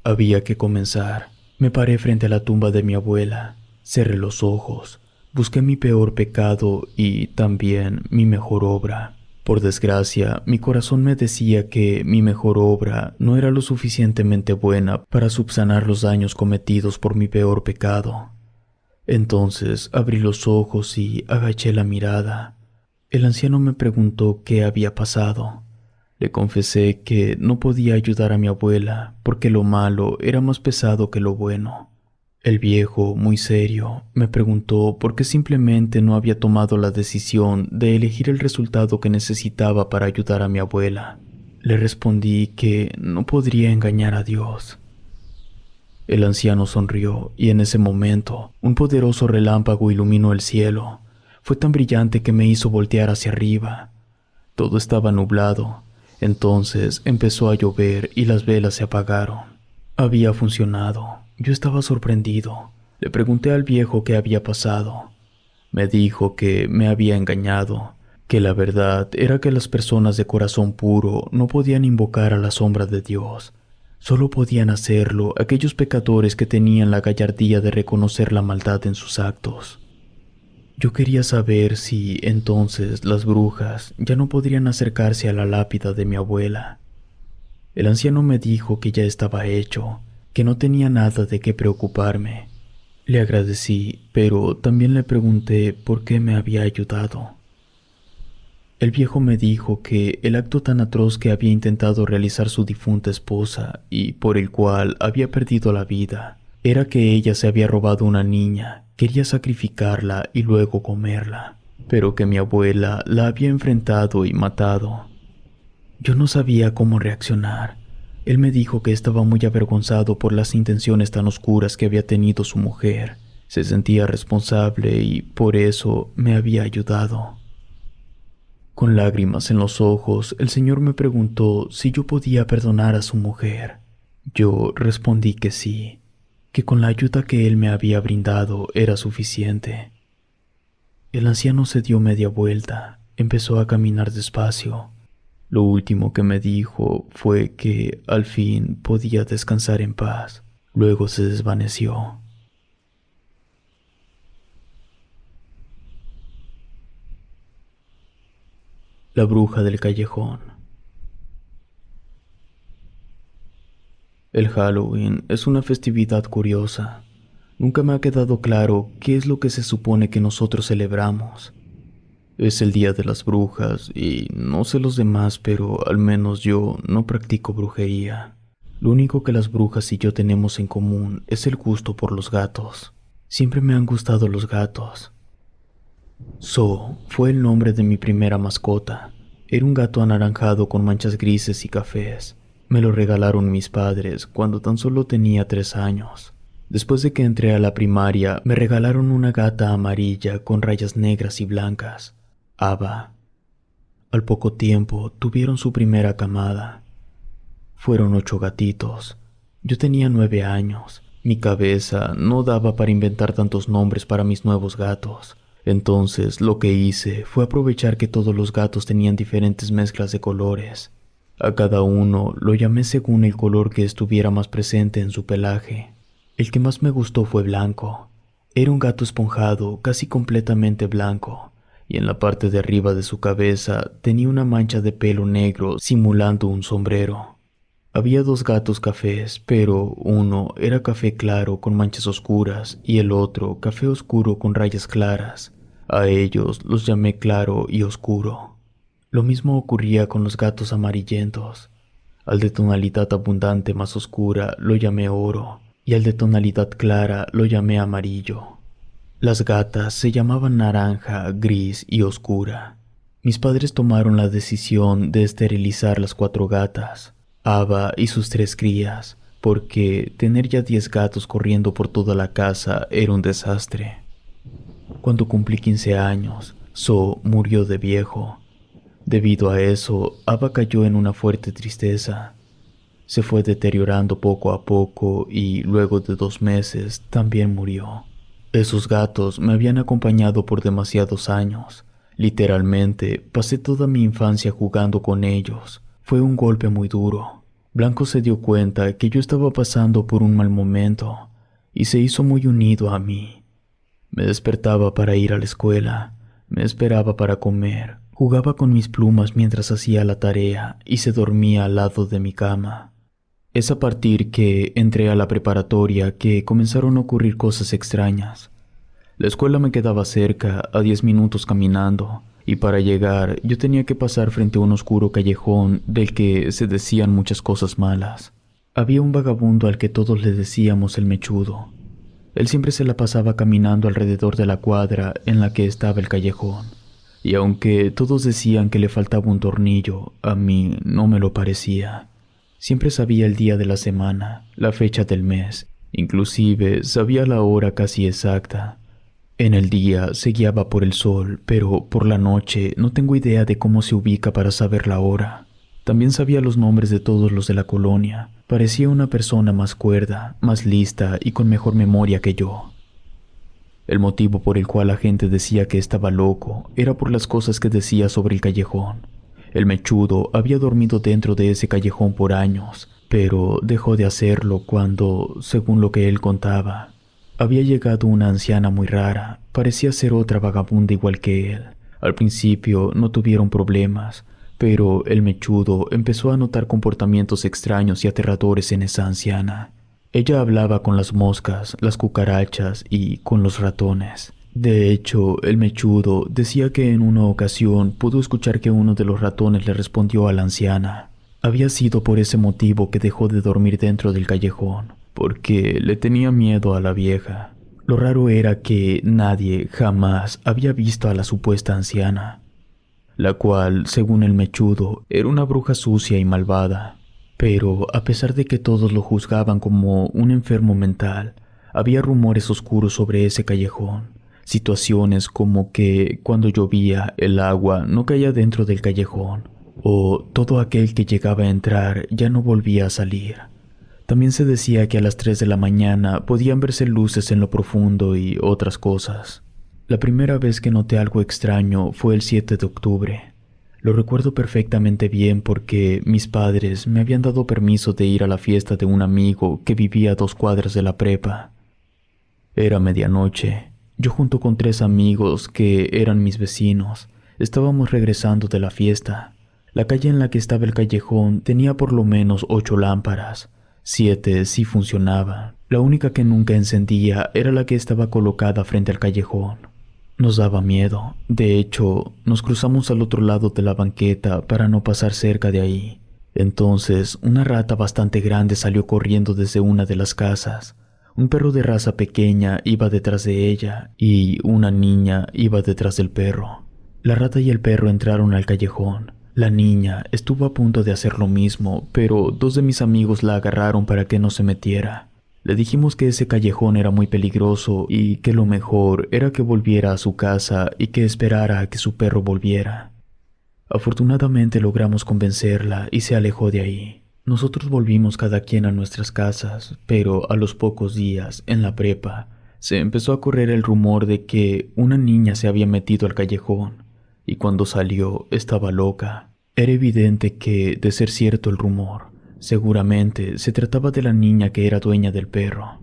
A: Había que comenzar. Me paré frente a la tumba de mi abuela. Cerré los ojos. Busqué mi peor pecado y también mi mejor obra. Por desgracia, mi corazón me decía que mi mejor obra no era lo suficientemente buena para subsanar los daños cometidos por mi peor pecado. Entonces abrí los ojos y agaché la mirada. El anciano me preguntó qué había pasado. Le confesé que no podía ayudar a mi abuela porque lo malo era más pesado que lo bueno. El viejo, muy serio, me preguntó por qué simplemente no había tomado la decisión de elegir el resultado que necesitaba para ayudar a mi abuela. Le respondí que no podría engañar a Dios. El anciano sonrió y en ese momento un poderoso relámpago iluminó el cielo. Fue tan brillante que me hizo voltear hacia arriba. Todo estaba nublado. Entonces empezó a llover y las velas se apagaron. Había funcionado. Yo estaba sorprendido. Le pregunté al viejo qué había pasado. Me dijo que me había engañado, que la verdad era que las personas de corazón puro no podían invocar a la sombra de Dios. Solo podían hacerlo aquellos pecadores que tenían la gallardía de reconocer la maldad en sus actos. Yo quería saber si, entonces, las brujas ya no podrían acercarse a la lápida de mi abuela. El anciano me dijo que ya estaba hecho, que no tenía nada de qué preocuparme. Le agradecí, pero también le pregunté por qué me había ayudado. El viejo me dijo que el acto tan atroz que había intentado realizar su difunta esposa y por el cual había perdido la vida, era que ella se había robado una niña, quería sacrificarla y luego comerla, pero que mi abuela la había enfrentado y matado. Yo no sabía cómo reaccionar. Él me dijo que estaba muy avergonzado por las intenciones tan oscuras que había tenido su mujer. Se sentía responsable y por eso me había ayudado. Con lágrimas en los ojos, el señor me preguntó si yo podía perdonar a su mujer. Yo respondí que sí, que con la ayuda que él me había brindado era suficiente. El anciano se dio media vuelta, empezó a caminar despacio. Lo último que me dijo fue que al fin podía descansar en paz. Luego se desvaneció. La bruja del callejón. El Halloween es una festividad curiosa. Nunca me ha quedado claro qué es lo que se supone que nosotros celebramos. Es el día de las brujas y no sé los demás, pero al menos yo no practico brujería. Lo único que las brujas y yo tenemos en común es el gusto por los gatos. Siempre me han gustado los gatos. So fue el nombre de mi primera mascota. Era un gato anaranjado con manchas grises y cafés. Me lo regalaron mis padres cuando tan solo tenía 3 años. Después de que entré a la primaria, me regalaron una gata amarilla con rayas negras y blancas, Ava. Al poco tiempo tuvieron su primera camada. Fueron 8 gatitos. Yo tenía 9 años. Mi cabeza no daba para inventar tantos nombres para mis nuevos gatos. Entonces lo que hice fue aprovechar que todos los gatos tenían diferentes mezclas de colores. A cada uno lo llamé según el color que estuviera más presente en su pelaje. El que más me gustó fue Blanco. Era un gato esponjado, casi completamente blanco, y en la parte de arriba de su cabeza tenía una mancha de pelo negro simulando un sombrero. Había 2 gatos cafés, pero uno era café claro con manchas oscuras y el otro café oscuro con rayas claras. A ellos los llamé Claro y Oscuro. Lo mismo ocurría con los gatos amarillentos. Al de tonalidad abundante más oscura lo llamé Oro y al de tonalidad clara lo llamé Amarillo. Las gatas se llamaban Naranja, Gris y Oscura. Mis padres tomaron la decisión de esterilizar las 4 gatas, Ava y sus 3 crías, porque tener ya 10 gatos corriendo por toda la casa era un desastre. Cuando cumplí 15 años, So murió de viejo. Debido a eso, Ava cayó en una fuerte tristeza. Se fue deteriorando poco a poco y luego de 2 meses también murió. Esos gatos me habían acompañado por demasiados años. Literalmente, pasé toda mi infancia jugando con ellos. Fue un golpe muy duro. Blanco se dio cuenta que yo estaba pasando por un mal momento y se hizo muy unido a mí. Me despertaba para ir a la escuela, me esperaba para comer. Jugaba con mis plumas mientras hacía la tarea y se dormía al lado de mi cama. Es a partir que entré a la preparatoria que comenzaron a ocurrir cosas extrañas. La escuela me quedaba cerca, a 10 minutos caminando, y para llegar yo tenía que pasar frente a un oscuro callejón del que se decían muchas cosas malas. Había un vagabundo al que todos le decíamos el Mechudo. Él siempre se la pasaba caminando alrededor de la cuadra en la que estaba el callejón, y aunque todos decían que le faltaba un tornillo, a mí no me lo parecía. Siempre sabía el día de la semana, la fecha del mes, inclusive sabía la hora casi exacta. En el día se guiaba por el sol, pero por la noche no tengo idea de cómo se ubica para saber la hora. También sabía los nombres de todos los de la colonia. Parecía una persona más cuerda, más lista y con mejor memoria que yo. El motivo por el cual la gente decía que estaba loco era por las cosas que decía sobre el callejón. El mechudo había dormido dentro de ese callejón por años, pero dejó de hacerlo cuando, según lo que él contaba, había llegado una anciana muy rara. Parecía ser otra vagabunda igual que él. Al principio no tuvieron problemas, pero el mechudo empezó a notar comportamientos extraños y aterradores en esa anciana. Ella hablaba con las moscas, las cucarachas y con los ratones. De hecho, el mechudo decía que en una ocasión pudo escuchar que uno de los ratones le respondió a la anciana. Había sido por ese motivo que dejó de dormir dentro del callejón, porque le tenía miedo a la vieja. Lo raro era que nadie jamás había visto a la supuesta anciana, la cual, según el mechudo, era una bruja sucia y malvada. Pero a pesar de que todos lo juzgaban como un enfermo mental, había rumores oscuros sobre ese callejón. Situaciones como que cuando llovía el agua no caía dentro del callejón, o todo aquel que llegaba a entrar ya no volvía a salir. También se decía que a las 3 de la mañana podían verse luces en lo profundo y otras cosas. La primera vez que noté algo extraño fue el 7 de octubre. Lo recuerdo perfectamente bien porque mis padres me habían dado permiso de ir a la fiesta de un amigo que vivía a 2 cuadras de la prepa. Era medianoche. Yo junto con 3 amigos que eran mis vecinos, estábamos regresando de la fiesta. La calle en la que estaba el callejón tenía por lo menos 8 lámparas. 7 sí funcionaban. La única que nunca encendía era la que estaba colocada frente al callejón. Nos daba miedo. De hecho, nos cruzamos al otro lado de la banqueta para no pasar cerca de ahí. Entonces, una rata bastante grande salió corriendo desde una de las casas. Un perro de raza pequeña iba detrás de ella y una niña iba detrás del perro. La rata y el perro entraron al callejón. La niña estuvo a punto de hacer lo mismo, pero 2 de mis amigos la agarraron para que no se metiera. Le dijimos que ese callejón era muy peligroso y que lo mejor era que volviera a su casa y que esperara a que su perro volviera. Afortunadamente logramos convencerla y se alejó de ahí. Nosotros volvimos cada quien a nuestras casas, pero a los pocos días, en la prepa, se empezó a correr el rumor de que una niña se había metido al callejón, y cuando salió estaba loca. Era evidente que, de ser cierto el rumor, seguramente se trataba de la niña que era dueña del perro.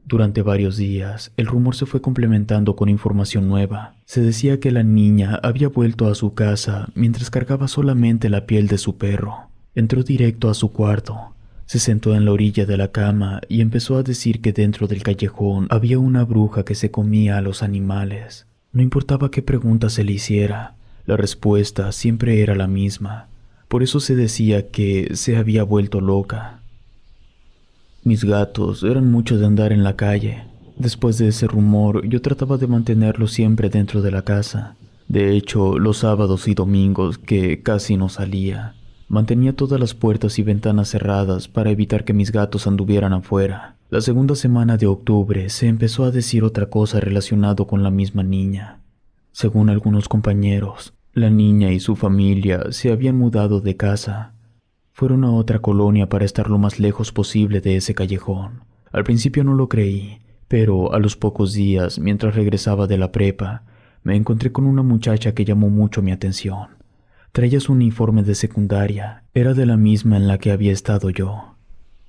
A: Durante varios días, el rumor se fue complementando con información nueva. Se decía que la niña había vuelto a su casa mientras cargaba solamente la piel de su perro. Entró directo a su cuarto, se sentó en la orilla de la cama y empezó a decir que dentro del callejón había una bruja que se comía a los animales. No importaba qué pregunta se le hiciera, la respuesta siempre era la misma. Por eso se decía que se había vuelto loca. Mis gatos eran mucho de andar en la calle. Después de ese rumor, yo trataba de mantenerlos siempre dentro de la casa. De hecho, los sábados y domingos, que casi no salía, mantenía todas las puertas y ventanas cerradas para evitar que mis gatos anduvieran afuera. La segunda semana de octubre se empezó a decir otra cosa relacionado con la misma niña. Según algunos compañeros, la niña y su familia se habían mudado de casa. Fueron a otra colonia para estar lo más lejos posible de ese callejón. Al principio no lo creí, pero a los pocos días, mientras regresaba de la prepa, me encontré con una muchacha que llamó mucho mi atención. Traía su uniforme de secundaria, era de la misma en la que había estado yo.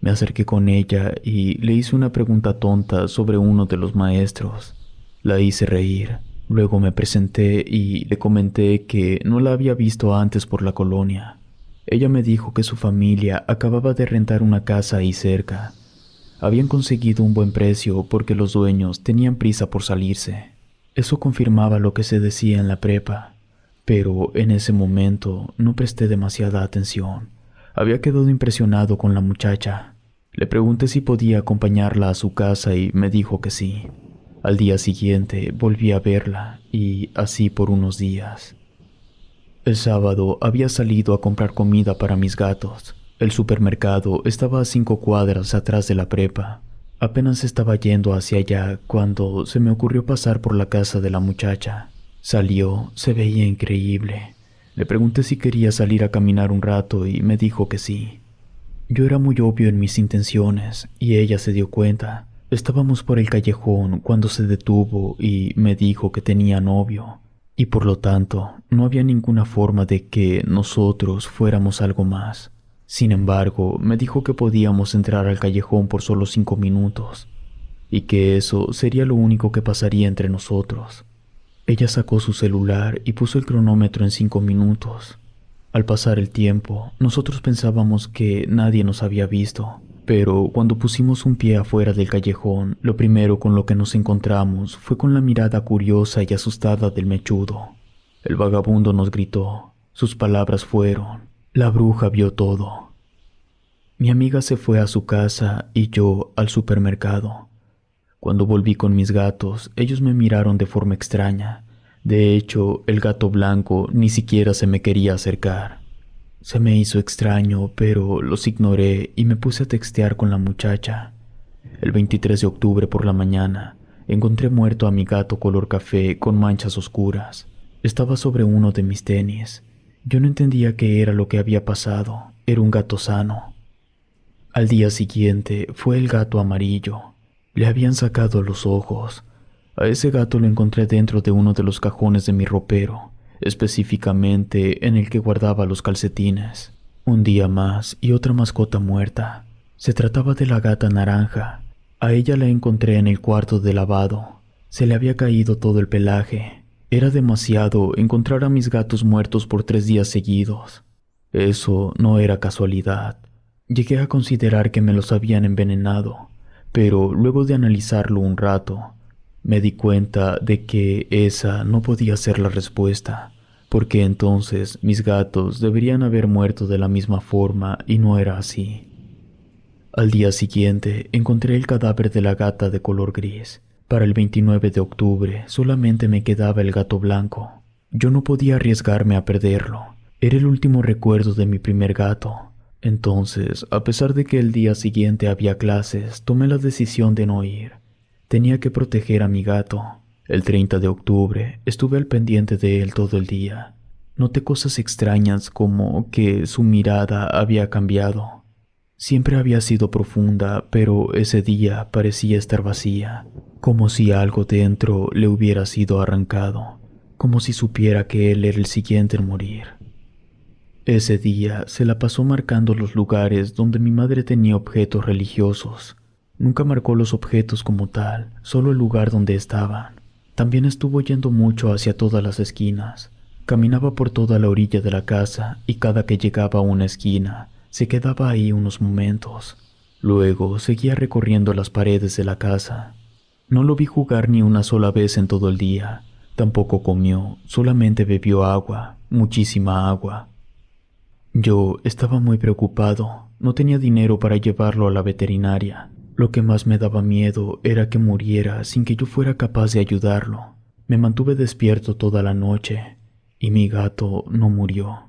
A: Me acerqué con ella y le hice una pregunta tonta sobre uno de los maestros. La hice reír, luego me presenté y le comenté que no la había visto antes por la colonia. Ella me dijo que su familia acababa de rentar una casa ahí cerca. Habían conseguido un buen precio porque los dueños tenían prisa por salirse. Eso confirmaba lo que se decía en la prepa. Pero en ese momento no presté demasiada atención. Había quedado impresionado con la muchacha. Le pregunté si podía acompañarla a su casa y me dijo que sí. Al día siguiente volví a verla y así por unos días. El sábado había salido a comprar comida para mis gatos. El supermercado estaba a 5 cuadras atrás de la prepa. Apenas estaba yendo hacia allá cuando se me ocurrió pasar por la casa de la muchacha. Salió, se veía increíble. Le pregunté si quería salir a caminar un rato y me dijo que sí. Yo era muy obvio en mis intenciones y ella se dio cuenta. Estábamos por el callejón cuando se detuvo y me dijo que tenía novio y por lo tanto no había ninguna forma de que nosotros fuéramos algo más. Sin embargo, me dijo que podíamos entrar al callejón por solo 5 minutos y que eso sería lo único que pasaría entre nosotros. Ella sacó su celular y puso el cronómetro en 5 minutos. Al pasar el tiempo, nosotros pensábamos que nadie nos había visto, pero cuando pusimos un pie afuera del callejón, lo primero con lo que nos encontramos fue con la mirada curiosa y asustada del mechudo. El vagabundo nos gritó. Sus palabras fueron: "La bruja vio todo". Mi amiga se fue a su casa y yo al supermercado. Cuando volví con mis gatos, ellos me miraron de forma extraña. De hecho, el gato blanco ni siquiera se me quería acercar. Se me hizo extraño, pero los ignoré y me puse a textear con la muchacha. El 23 de octubre por la mañana, encontré muerto a mi gato color café con manchas oscuras. Estaba sobre uno de mis tenis. Yo no entendía qué era lo que había pasado. Era un gato sano. Al día siguiente fue el gato amarillo. Le habían sacado los ojos. A ese gato lo encontré dentro de uno de los cajones de mi ropero, específicamente en el que guardaba los calcetines. Un día más y otra mascota muerta. Se trataba de la gata naranja. A ella la encontré en el cuarto de lavado. Se le había caído todo el pelaje. Era demasiado encontrar a mis gatos muertos por 3 días seguidos. Eso no era casualidad. Llegué a considerar que me los habían envenenado, pero luego de analizarlo un rato, me di cuenta de que esa no podía ser la respuesta, porque entonces mis gatos deberían haber muerto de la misma forma y no era así. Al día siguiente encontré el cadáver de la gata de color gris. Para el 29 de octubre solamente me quedaba el gato blanco. Yo no podía arriesgarme a perderlo. Era el último recuerdo de mi primer gato. Entonces, a pesar de que el día siguiente había clases, tomé la decisión de no ir. Tenía que proteger a mi gato. El 30 de octubre estuve al pendiente de él todo el día. Noté cosas extrañas como que su mirada había cambiado. Siempre había sido profunda, pero ese día parecía estar vacía, como si algo dentro le hubiera sido arrancado, como si supiera que él era el siguiente en morir. Ese día se la pasó marcando los lugares donde mi madre tenía objetos religiosos. Nunca marcó los objetos como tal, solo el lugar donde estaban. También estuvo yendo mucho hacia todas las esquinas. Caminaba por toda la orilla de la casa y cada que llegaba a una esquina, se quedaba ahí unos momentos. Luego seguía recorriendo las paredes de la casa. No lo vi jugar ni una sola vez en todo el día. Tampoco comió, solamente bebió agua, muchísima agua. Yo estaba muy preocupado. No tenía dinero para llevarlo a la veterinaria. Lo que más me daba miedo era que muriera sin que yo fuera capaz de ayudarlo. Me mantuve despierto toda la noche y mi gato no murió.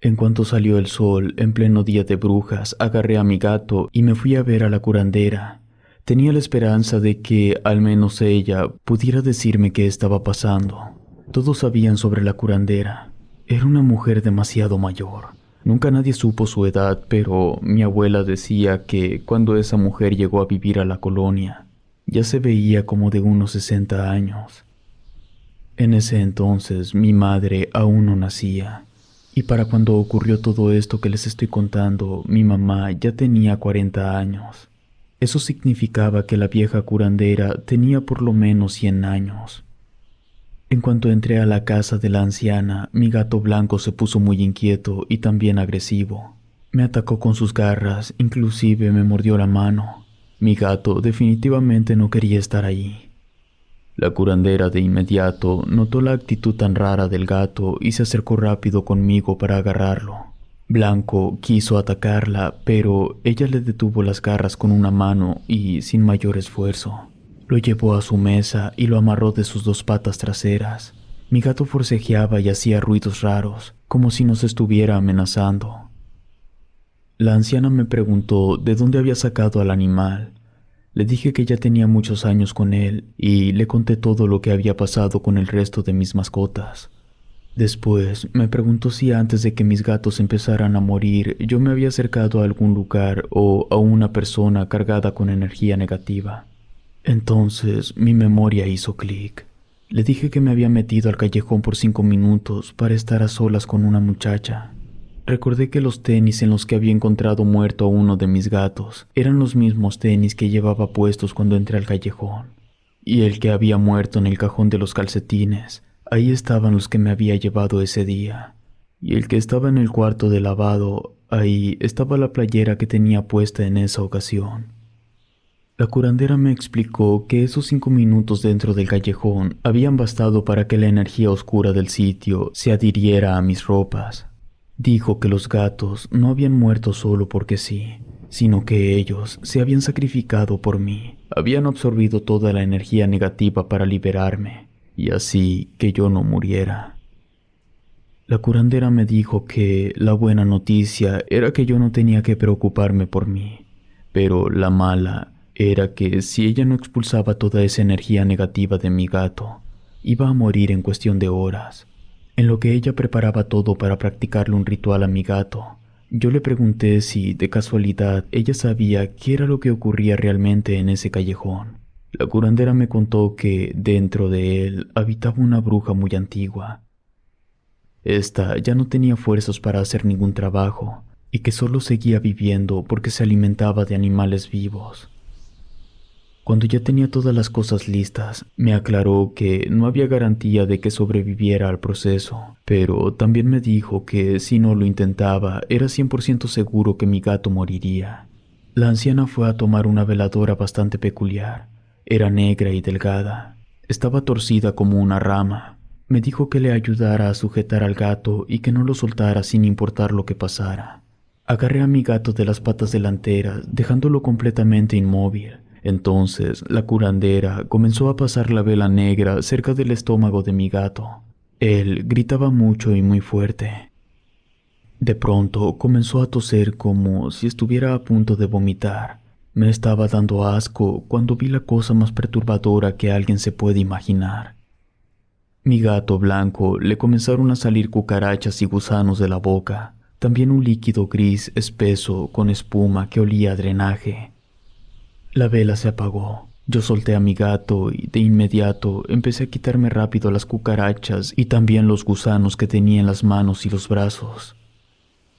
A: En cuanto salió el sol, en pleno día de brujas, agarré a mi gato y me fui a ver a la curandera. Tenía la esperanza de que al menos ella pudiera decirme qué estaba pasando. Todos sabían sobre la curandera. Era una mujer demasiado mayor. Nunca nadie supo su edad, pero mi abuela decía que cuando esa mujer llegó a vivir a la colonia, ya se veía como de unos 60 años. En ese entonces mi madre aún no nacía, y para cuando ocurrió todo esto que les estoy contando, mi mamá ya tenía 40 años. Eso significaba que la vieja curandera tenía por lo menos 100 años. En cuanto entré a la casa de la anciana, mi gato blanco se puso muy inquieto y también agresivo. Me atacó con sus garras, inclusive me mordió la mano. Mi gato definitivamente no quería estar ahí. La curandera de inmediato notó la actitud tan rara del gato y se acercó rápido conmigo para agarrarlo. Blanco quiso atacarla, pero ella le detuvo las garras con una mano y, sin mayor esfuerzo, lo llevó a su mesa y lo amarró de sus dos patas traseras. Mi gato forcejeaba y hacía ruidos raros, como si nos estuviera amenazando. La anciana me preguntó de dónde había sacado al animal. Le dije que ya tenía muchos años con él y le conté todo lo que había pasado con el resto de mis mascotas. Después me preguntó si antes de que mis gatos empezaran a morir yo me había acercado a algún lugar o a una persona cargada con energía negativa. Entonces mi memoria hizo clic. Le dije que me había metido al callejón por 5 minutos para estar a solas con una muchacha. Recordé que los tenis en los que había encontrado muerto a uno de mis gatos eran los mismos tenis que llevaba puestos cuando entré al callejón. Y el que había muerto en el cajón de los calcetines, ahí estaban los que me había llevado ese día. Y el que estaba en el cuarto de lavado, ahí estaba la playera que tenía puesta en esa ocasión. La curandera me explicó que esos 5 minutos dentro del callejón habían bastado para que la energía oscura del sitio se adhiriera a mis ropas. Dijo que los gatos no habían muerto solo porque sí, sino que ellos se habían sacrificado por mí, habían absorbido toda la energía negativa para liberarme, y así que yo no muriera. La curandera me dijo que la buena noticia era que yo no tenía que preocuparme por mí, pero la mala era que si ella no expulsaba toda esa energía negativa de mi gato, iba a morir en cuestión de horas. En lo que ella preparaba todo para practicarle un ritual a mi gato, yo le pregunté si, de casualidad, ella sabía qué era lo que ocurría realmente en ese callejón. La curandera me contó que dentro de él habitaba una bruja muy antigua. Esta ya no tenía fuerzas para hacer ningún trabajo y que solo seguía viviendo porque se alimentaba de animales vivos. Cuando ya tenía todas las cosas listas, me aclaró que no había garantía de que sobreviviera al proceso, pero también me dijo que si no lo intentaba, era 100% seguro que mi gato moriría. La anciana fue a tomar una veladora bastante peculiar. Era negra y delgada. Estaba torcida como una rama. Me dijo que le ayudara a sujetar al gato y que no lo soltara sin importar lo que pasara. Agarré a mi gato de las patas delanteras, dejándolo completamente inmóvil. Entonces, la curandera comenzó a pasar la vela negra cerca del estómago de mi gato. Él gritaba mucho y muy fuerte. De pronto, comenzó a toser como si estuviera a punto de vomitar. Me estaba dando asco cuando vi la cosa más perturbadora que alguien se puede imaginar. Mi gato Blanco le comenzaron a salir cucarachas y gusanos de la boca. También un líquido gris espeso con espuma que olía a drenaje. La vela se apagó. Yo solté a mi gato y de inmediato empecé a quitarme rápido las cucarachas y también los gusanos que tenía en las manos y los brazos.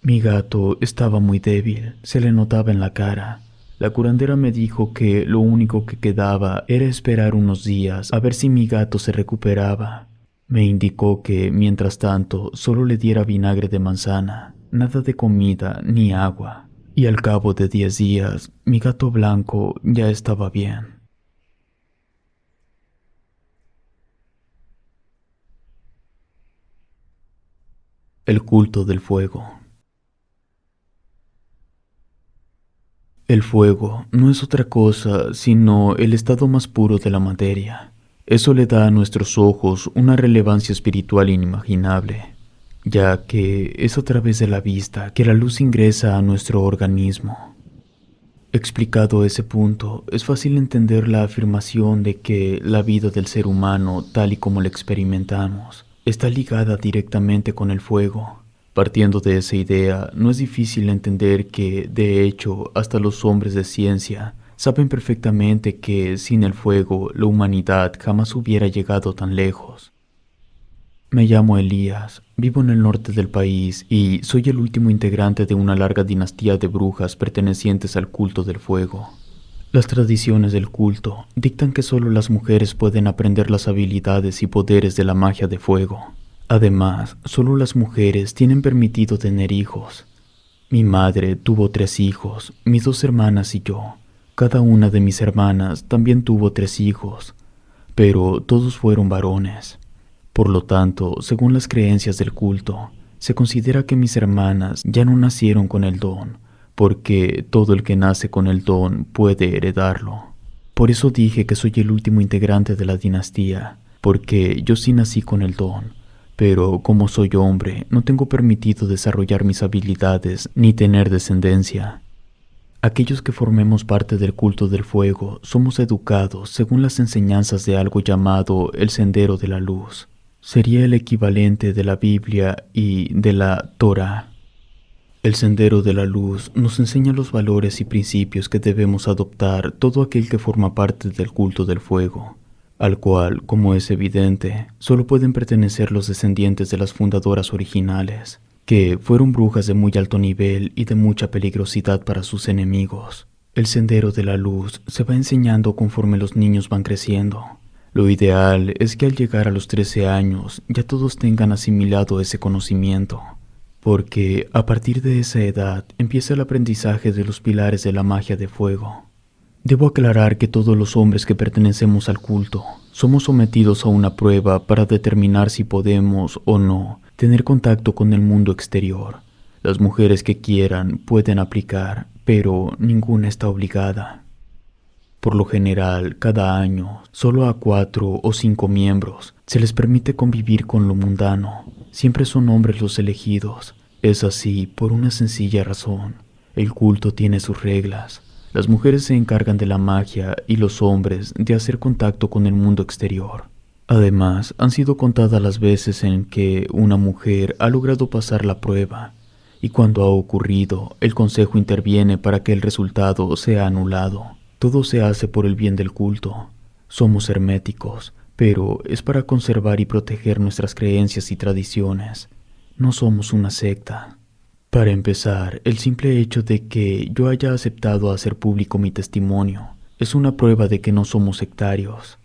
A: Mi gato estaba muy débil, se le notaba en la cara. La curandera me dijo que lo único que quedaba era esperar unos días a ver si mi gato se recuperaba. Me indicó que, mientras tanto, solo le diera vinagre de manzana, nada de comida ni agua. Y al cabo de 10 días, mi gato Blanco ya estaba bien. El culto del fuego. El fuego no es otra cosa sino el estado más puro de la materia. Eso le da a nuestros ojos una relevancia espiritual inimaginable, ya que es a través de la vista que la luz ingresa a nuestro organismo. Explicado ese punto, es fácil entender la afirmación de que la vida del ser humano, tal y como la experimentamos, está ligada directamente con el fuego. Partiendo de esa idea, no es difícil entender que, de hecho, hasta los hombres de ciencia saben perfectamente que sin el fuego la humanidad jamás hubiera llegado tan lejos. Me llamo Elías, vivo en el norte del país y soy el último integrante de una larga dinastía de brujas pertenecientes al culto del fuego. Las tradiciones del culto dictan que solo las mujeres pueden aprender las habilidades y poderes de la magia de fuego. Además, solo las mujeres tienen permitido tener hijos. Mi madre tuvo 3 hijos, mis 2 hermanas y yo. Cada una de mis hermanas también tuvo 3 hijos, pero todos fueron varones. Por lo tanto, según las creencias del culto, Se considera que mis hermanas ya no nacieron con el don, porque todo el que nace con el don puede heredarlo. Por eso dije que soy el último integrante de la dinastía, porque yo sí nací con el don, pero como soy hombre, no tengo permitido desarrollar mis habilidades ni tener descendencia. Aquellos que formemos parte del culto del fuego somos educados según las enseñanzas de algo llamado el Sendero de la Luz. Sería el equivalente de la Biblia y de la Torá. El Sendero de la Luz nos enseña los valores y principios que debemos adoptar todo aquel que forma parte del culto del fuego, al cual, como es evidente, solo pueden pertenecer los descendientes de las fundadoras originales, que fueron brujas de muy alto nivel y de mucha peligrosidad para sus enemigos. El Sendero de la Luz se va enseñando conforme los niños van creciendo. Lo ideal es que al llegar a los 13 años ya todos tengan asimilado ese conocimiento, porque a partir de esa edad empieza el aprendizaje de los pilares de la magia de fuego. Debo aclarar que todos los hombres que pertenecemos al culto somos sometidos a una prueba para determinar si podemos o no tener contacto con el mundo exterior. Las mujeres que quieran pueden aplicar, pero ninguna está obligada. Por lo general, cada año, solo a 4 o 5 miembros se les permite convivir con lo mundano. Siempre son hombres los elegidos. Es así por una sencilla razón. El culto tiene sus reglas. Las mujeres se encargan de la magia y los hombres de hacer contacto con el mundo exterior. Además, han sido contadas las veces en que una mujer ha logrado pasar la prueba, y cuando ha ocurrido, el consejo interviene para que el resultado sea anulado. Todo se hace por el bien del culto. Somos herméticos, pero es para conservar y proteger nuestras creencias y tradiciones. No somos una secta. Para empezar, el simple hecho de que yo haya aceptado hacer público mi testimonio es una prueba de que no somos sectarios.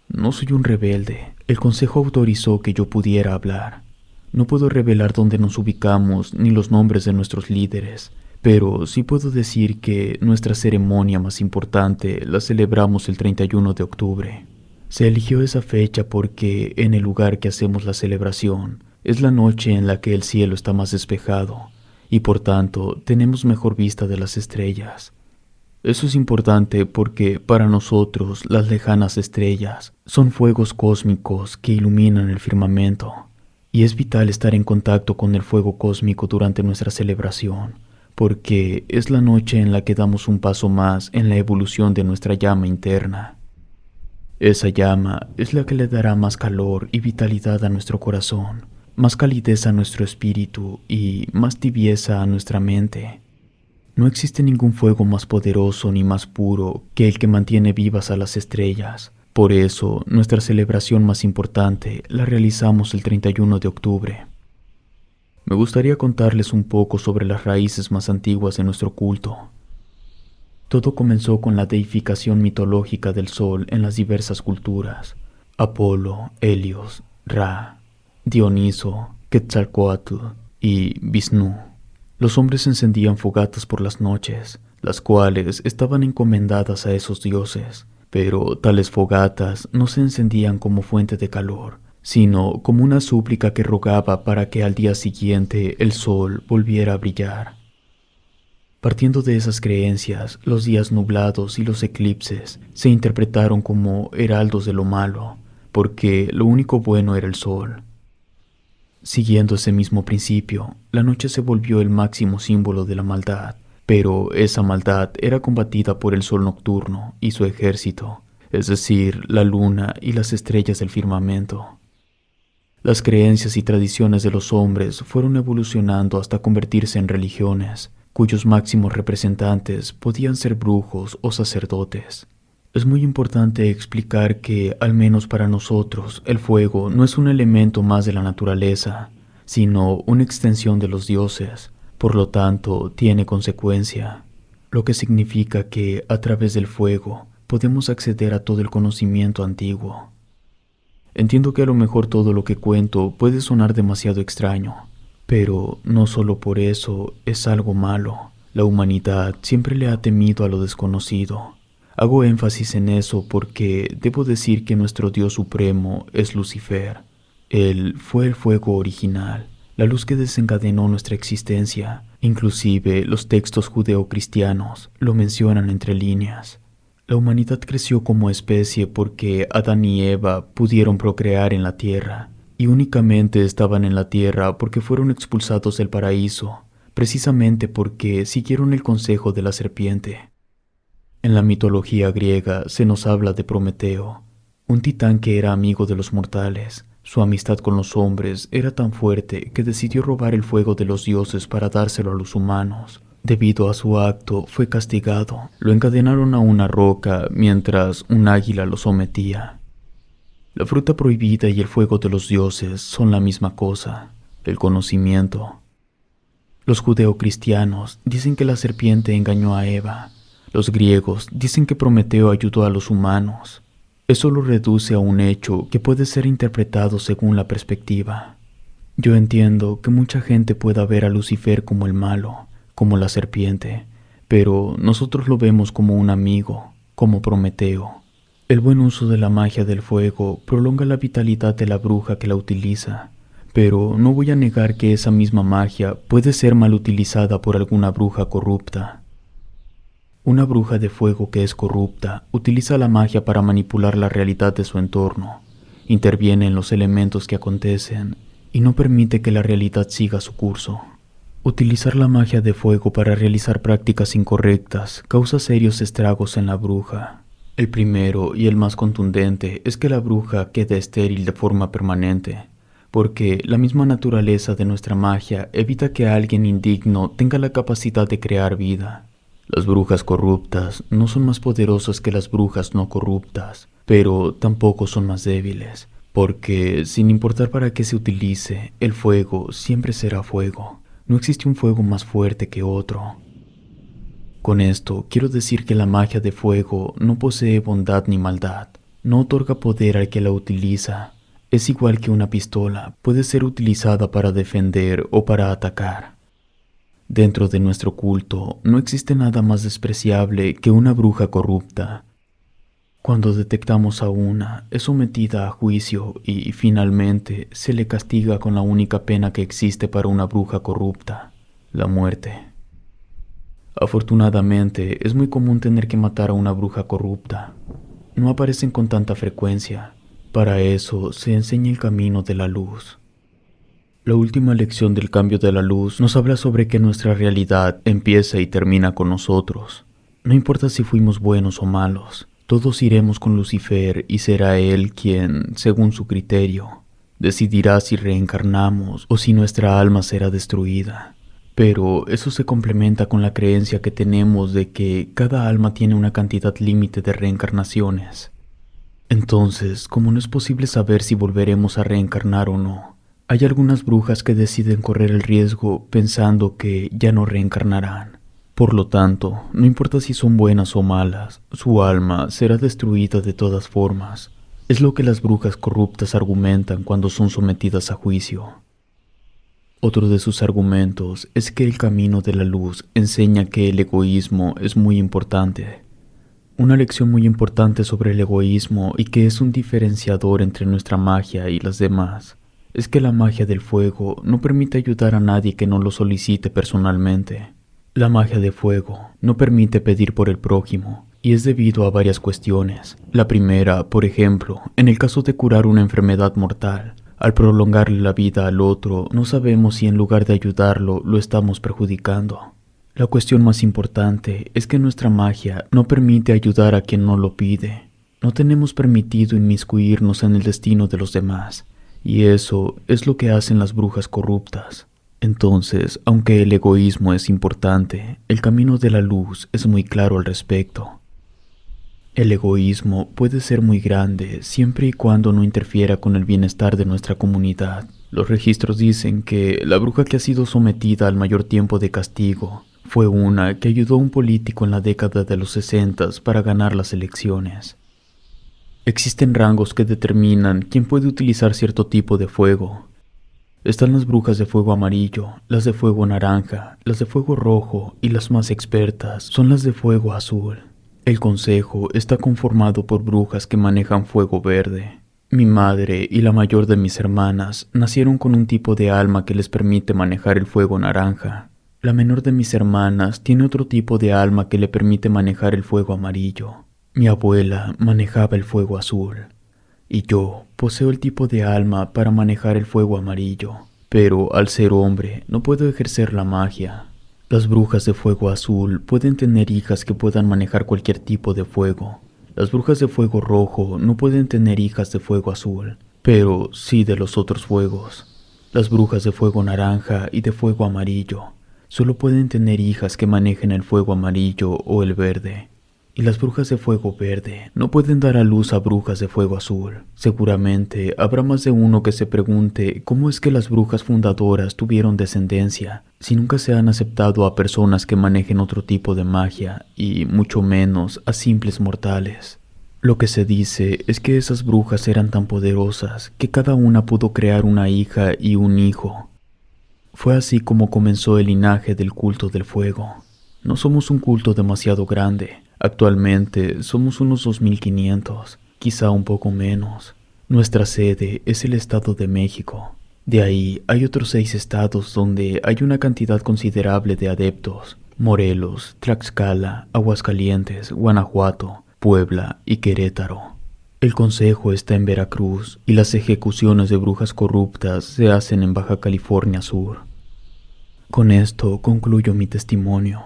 A: No soy un rebelde. El consejo autorizó que yo pudiera hablar. No puedo revelar dónde nos ubicamos ni los nombres de nuestros líderes, pero sí puedo decir que nuestra ceremonia más importante la celebramos el 31 de octubre. Se eligió esa fecha porque en el lugar que hacemos la celebración es la noche en la que el cielo está más despejado y por tanto tenemos mejor vista de las estrellas. Eso es importante porque para nosotros las lejanas estrellas son fuegos cósmicos que iluminan el firmamento y es vital estar en contacto con el fuego cósmico durante nuestra celebración, porque es la noche en la que damos un paso más en la evolución de nuestra llama interna. Esa llama es la que le dará más calor y vitalidad a nuestro corazón, más calidez a nuestro espíritu y más tibieza a nuestra mente. No existe ningún fuego más poderoso ni más puro que el que mantiene vivas a las estrellas. Por eso, nuestra celebración más importante la realizamos el 31 de octubre. Me gustaría contarles un poco sobre las raíces más antiguas de nuestro culto. Todo comenzó con la deificación mitológica del sol en las diversas culturas: Apolo, Helios, Ra, Dioniso, Quetzalcóatl y Visnú. Los hombres encendían fogatas por las noches, las cuales estaban encomendadas a esos dioses, pero tales fogatas no se encendían como fuente de calor, sino como una súplica que rogaba para que al día siguiente el sol volviera a brillar. Partiendo de esas creencias, los días nublados y los eclipses se interpretaron como heraldos de lo malo, porque lo único bueno era el sol. Siguiendo ese mismo principio, la noche se volvió el máximo símbolo de la maldad, pero esa maldad era combatida por el sol nocturno y su ejército, es decir, la luna y las estrellas del firmamento. Las creencias y tradiciones de los hombres fueron evolucionando hasta convertirse en religiones, cuyos máximos representantes podían ser brujos o sacerdotes. Es muy importante explicar que, al menos para nosotros, el fuego no es un elemento más de la naturaleza, sino una extensión de los dioses, por lo tanto, tiene consecuencia, lo que significa que, a través del fuego, podemos acceder a todo el conocimiento antiguo. Entiendo que a lo mejor todo lo que cuento puede sonar demasiado extraño, pero no solo por eso es algo malo. La humanidad siempre le ha temido a lo desconocido. Hago énfasis en eso porque debo decir que nuestro Dios supremo es Lucifer. Él fue el fuego original, la luz que desencadenó nuestra existencia. Inclusive los textos judeocristianos lo mencionan entre líneas. La humanidad creció como especie porque Adán y Eva pudieron procrear en la tierra, y únicamente estaban en la tierra porque fueron expulsados del paraíso, precisamente porque siguieron el consejo de la serpiente. En la mitología griega se nos habla de Prometeo, un titán que era amigo de los mortales. Su amistad con los hombres era tan fuerte que decidió robar el fuego de los dioses para dárselo a los humanos. Debido a su acto, fue castigado. Lo encadenaron a una roca mientras un águila lo sometía. La fruta prohibida y el fuego de los dioses son la misma cosa, el conocimiento. Los judeocristianos dicen que la serpiente engañó a Eva. Los griegos dicen que Prometeo ayudó a los humanos. Eso lo reduce a un hecho que puede ser interpretado según la perspectiva. Yo entiendo que mucha gente pueda ver a Lucifer como el malo, como la serpiente, pero nosotros lo vemos como un amigo, como Prometeo. El buen uso de la magia del fuego prolonga la vitalidad de la bruja que la utiliza, pero no voy a negar que esa misma magia puede ser mal utilizada por alguna bruja corrupta. Una bruja de fuego que es corrupta utiliza la magia para manipular la realidad de su entorno, interviene en los elementos que acontecen y no permite que la realidad siga su curso. Utilizar la magia de fuego para realizar prácticas incorrectas causa serios estragos en la bruja. El primero y el más contundente es que la bruja queda estéril de forma permanente, porque la misma naturaleza de nuestra magia evita que alguien indigno tenga la capacidad de crear vida. Las brujas corruptas no son más poderosas que las brujas no corruptas, pero tampoco son más débiles, porque sin importar para qué se utilice, el fuego siempre será fuego. No existe un fuego más fuerte que otro. Con esto quiero decir que la magia de fuego no posee bondad ni maldad, no otorga poder al que la utiliza. Es igual que una pistola, puede ser utilizada para defender o para atacar. Dentro de nuestro culto no existe nada más despreciable que una bruja corrupta. Cuando detectamos a una, es sometida a juicio y finalmente se le castiga con la única pena que existe para una bruja corrupta, la muerte. Afortunadamente, es muy común tener que matar a una bruja corrupta. No aparecen con tanta frecuencia. Para eso se enseña el camino de la luz. La última lección del cambio de la luz nos habla sobre que nuestra realidad empieza y termina con nosotros. No importa si fuimos buenos o malos, todos iremos con Lucifer y será él quien, según su criterio, decidirá si reencarnamos o si nuestra alma será destruida. Pero eso se complementa con la creencia que tenemos de que cada alma tiene una cantidad límite de reencarnaciones. Entonces, como no es posible saber si volveremos a reencarnar o no, hay algunas brujas que deciden correr el riesgo pensando que ya no reencarnarán. Por lo tanto, no importa si son buenas o malas, su alma será destruida de todas formas. Es lo que las brujas corruptas argumentan cuando son sometidas a juicio. Otro de sus argumentos es que el camino de la luz enseña que el egoísmo es muy importante. Una lección muy importante sobre el egoísmo y que es un diferenciador entre nuestra magia y las demás, es que la magia del fuego no permite ayudar a nadie que no lo solicite personalmente. La magia de fuego no permite pedir por el prójimo, y es debido a varias cuestiones. La primera, por ejemplo, en el caso de curar una enfermedad mortal, al prolongarle la vida al otro, no sabemos si en lugar de ayudarlo, lo estamos perjudicando. La cuestión más importante es que nuestra magia no permite ayudar a quien no lo pide. No tenemos permitido inmiscuirnos en el destino de los demás, y eso es lo que hacen las brujas corruptas. Entonces, aunque el egoísmo es importante, el camino de la luz es muy claro al respecto. El egoísmo puede ser muy grande siempre y cuando no interfiera con el bienestar de nuestra comunidad. Los registros dicen que la bruja que ha sido sometida al mayor tiempo de castigo fue una que ayudó a un político en la década de los 60 para ganar las elecciones. Existen rangos que determinan quién puede utilizar cierto tipo de fuego. Están las brujas de fuego amarillo, las de fuego naranja, las de fuego rojo y las más expertas son las de fuego azul. El consejo está conformado por brujas que manejan fuego verde, Mi madre y la mayor de mis hermanas nacieron con un tipo de alma que les permite manejar el fuego naranja. La menor de mis hermanas tiene otro tipo de alma que le permite manejar el fuego amarillo. Mi abuela manejaba el fuego azul. Y yo poseo el tipo de alma para manejar el fuego amarillo. Pero al ser hombre no puedo ejercer la magia. Las brujas de fuego azul pueden tener hijas que puedan manejar cualquier tipo de fuego. Las brujas de fuego rojo no pueden tener hijas de fuego azul, pero sí de los otros fuegos. Las brujas de fuego naranja y de fuego amarillo solo pueden tener hijas que manejen el fuego amarillo o el verde. Y las brujas de fuego verde no pueden dar a luz a brujas de fuego azul. Seguramente habrá más de uno que se pregunte cómo es que las brujas fundadoras tuvieron descendencia si nunca se han aceptado a personas que manejen otro tipo de magia y mucho menos a simples mortales. Lo que se dice es que esas brujas eran tan poderosas que cada una pudo crear una hija y un hijo. Fue así como comenzó el linaje del culto del fuego. No somos un culto demasiado grande. Actualmente somos unos 2500, quizá un poco menos. Nuestra sede es el Estado de México. De ahí hay otros 6 estados donde hay una cantidad considerable de adeptos: Morelos, Tlaxcala, Aguascalientes, Guanajuato, Puebla y Querétaro. El consejo está en Veracruz y las ejecuciones de brujas corruptas se hacen en Baja California Sur. Con esto concluyo mi testimonio.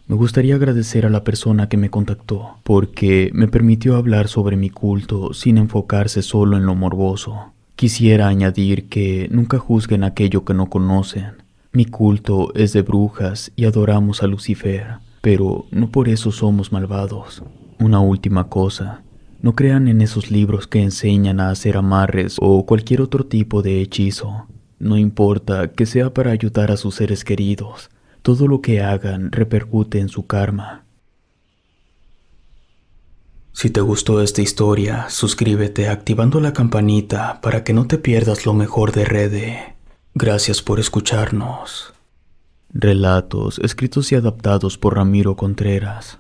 A: Me gustaría agradecer a la persona que me contactó, porque me permitió hablar sobre mi culto sin enfocarse solo en lo morboso. Quisiera añadir que nunca juzguen aquello que no conocen. Mi culto es de brujas y adoramos a Lucifer, pero no por eso somos malvados. Una última cosa, no crean en esos libros que enseñan a hacer amarres o cualquier otro tipo de hechizo. No importa que sea para ayudar a sus seres queridos. Todo lo que hagan repercute en su karma. Si te gustó esta historia, suscríbete activando la campanita para que no te pierdas lo mejor de Rede. Gracias por escucharnos. Relatos escritos y adaptados por Ramiro Contreras.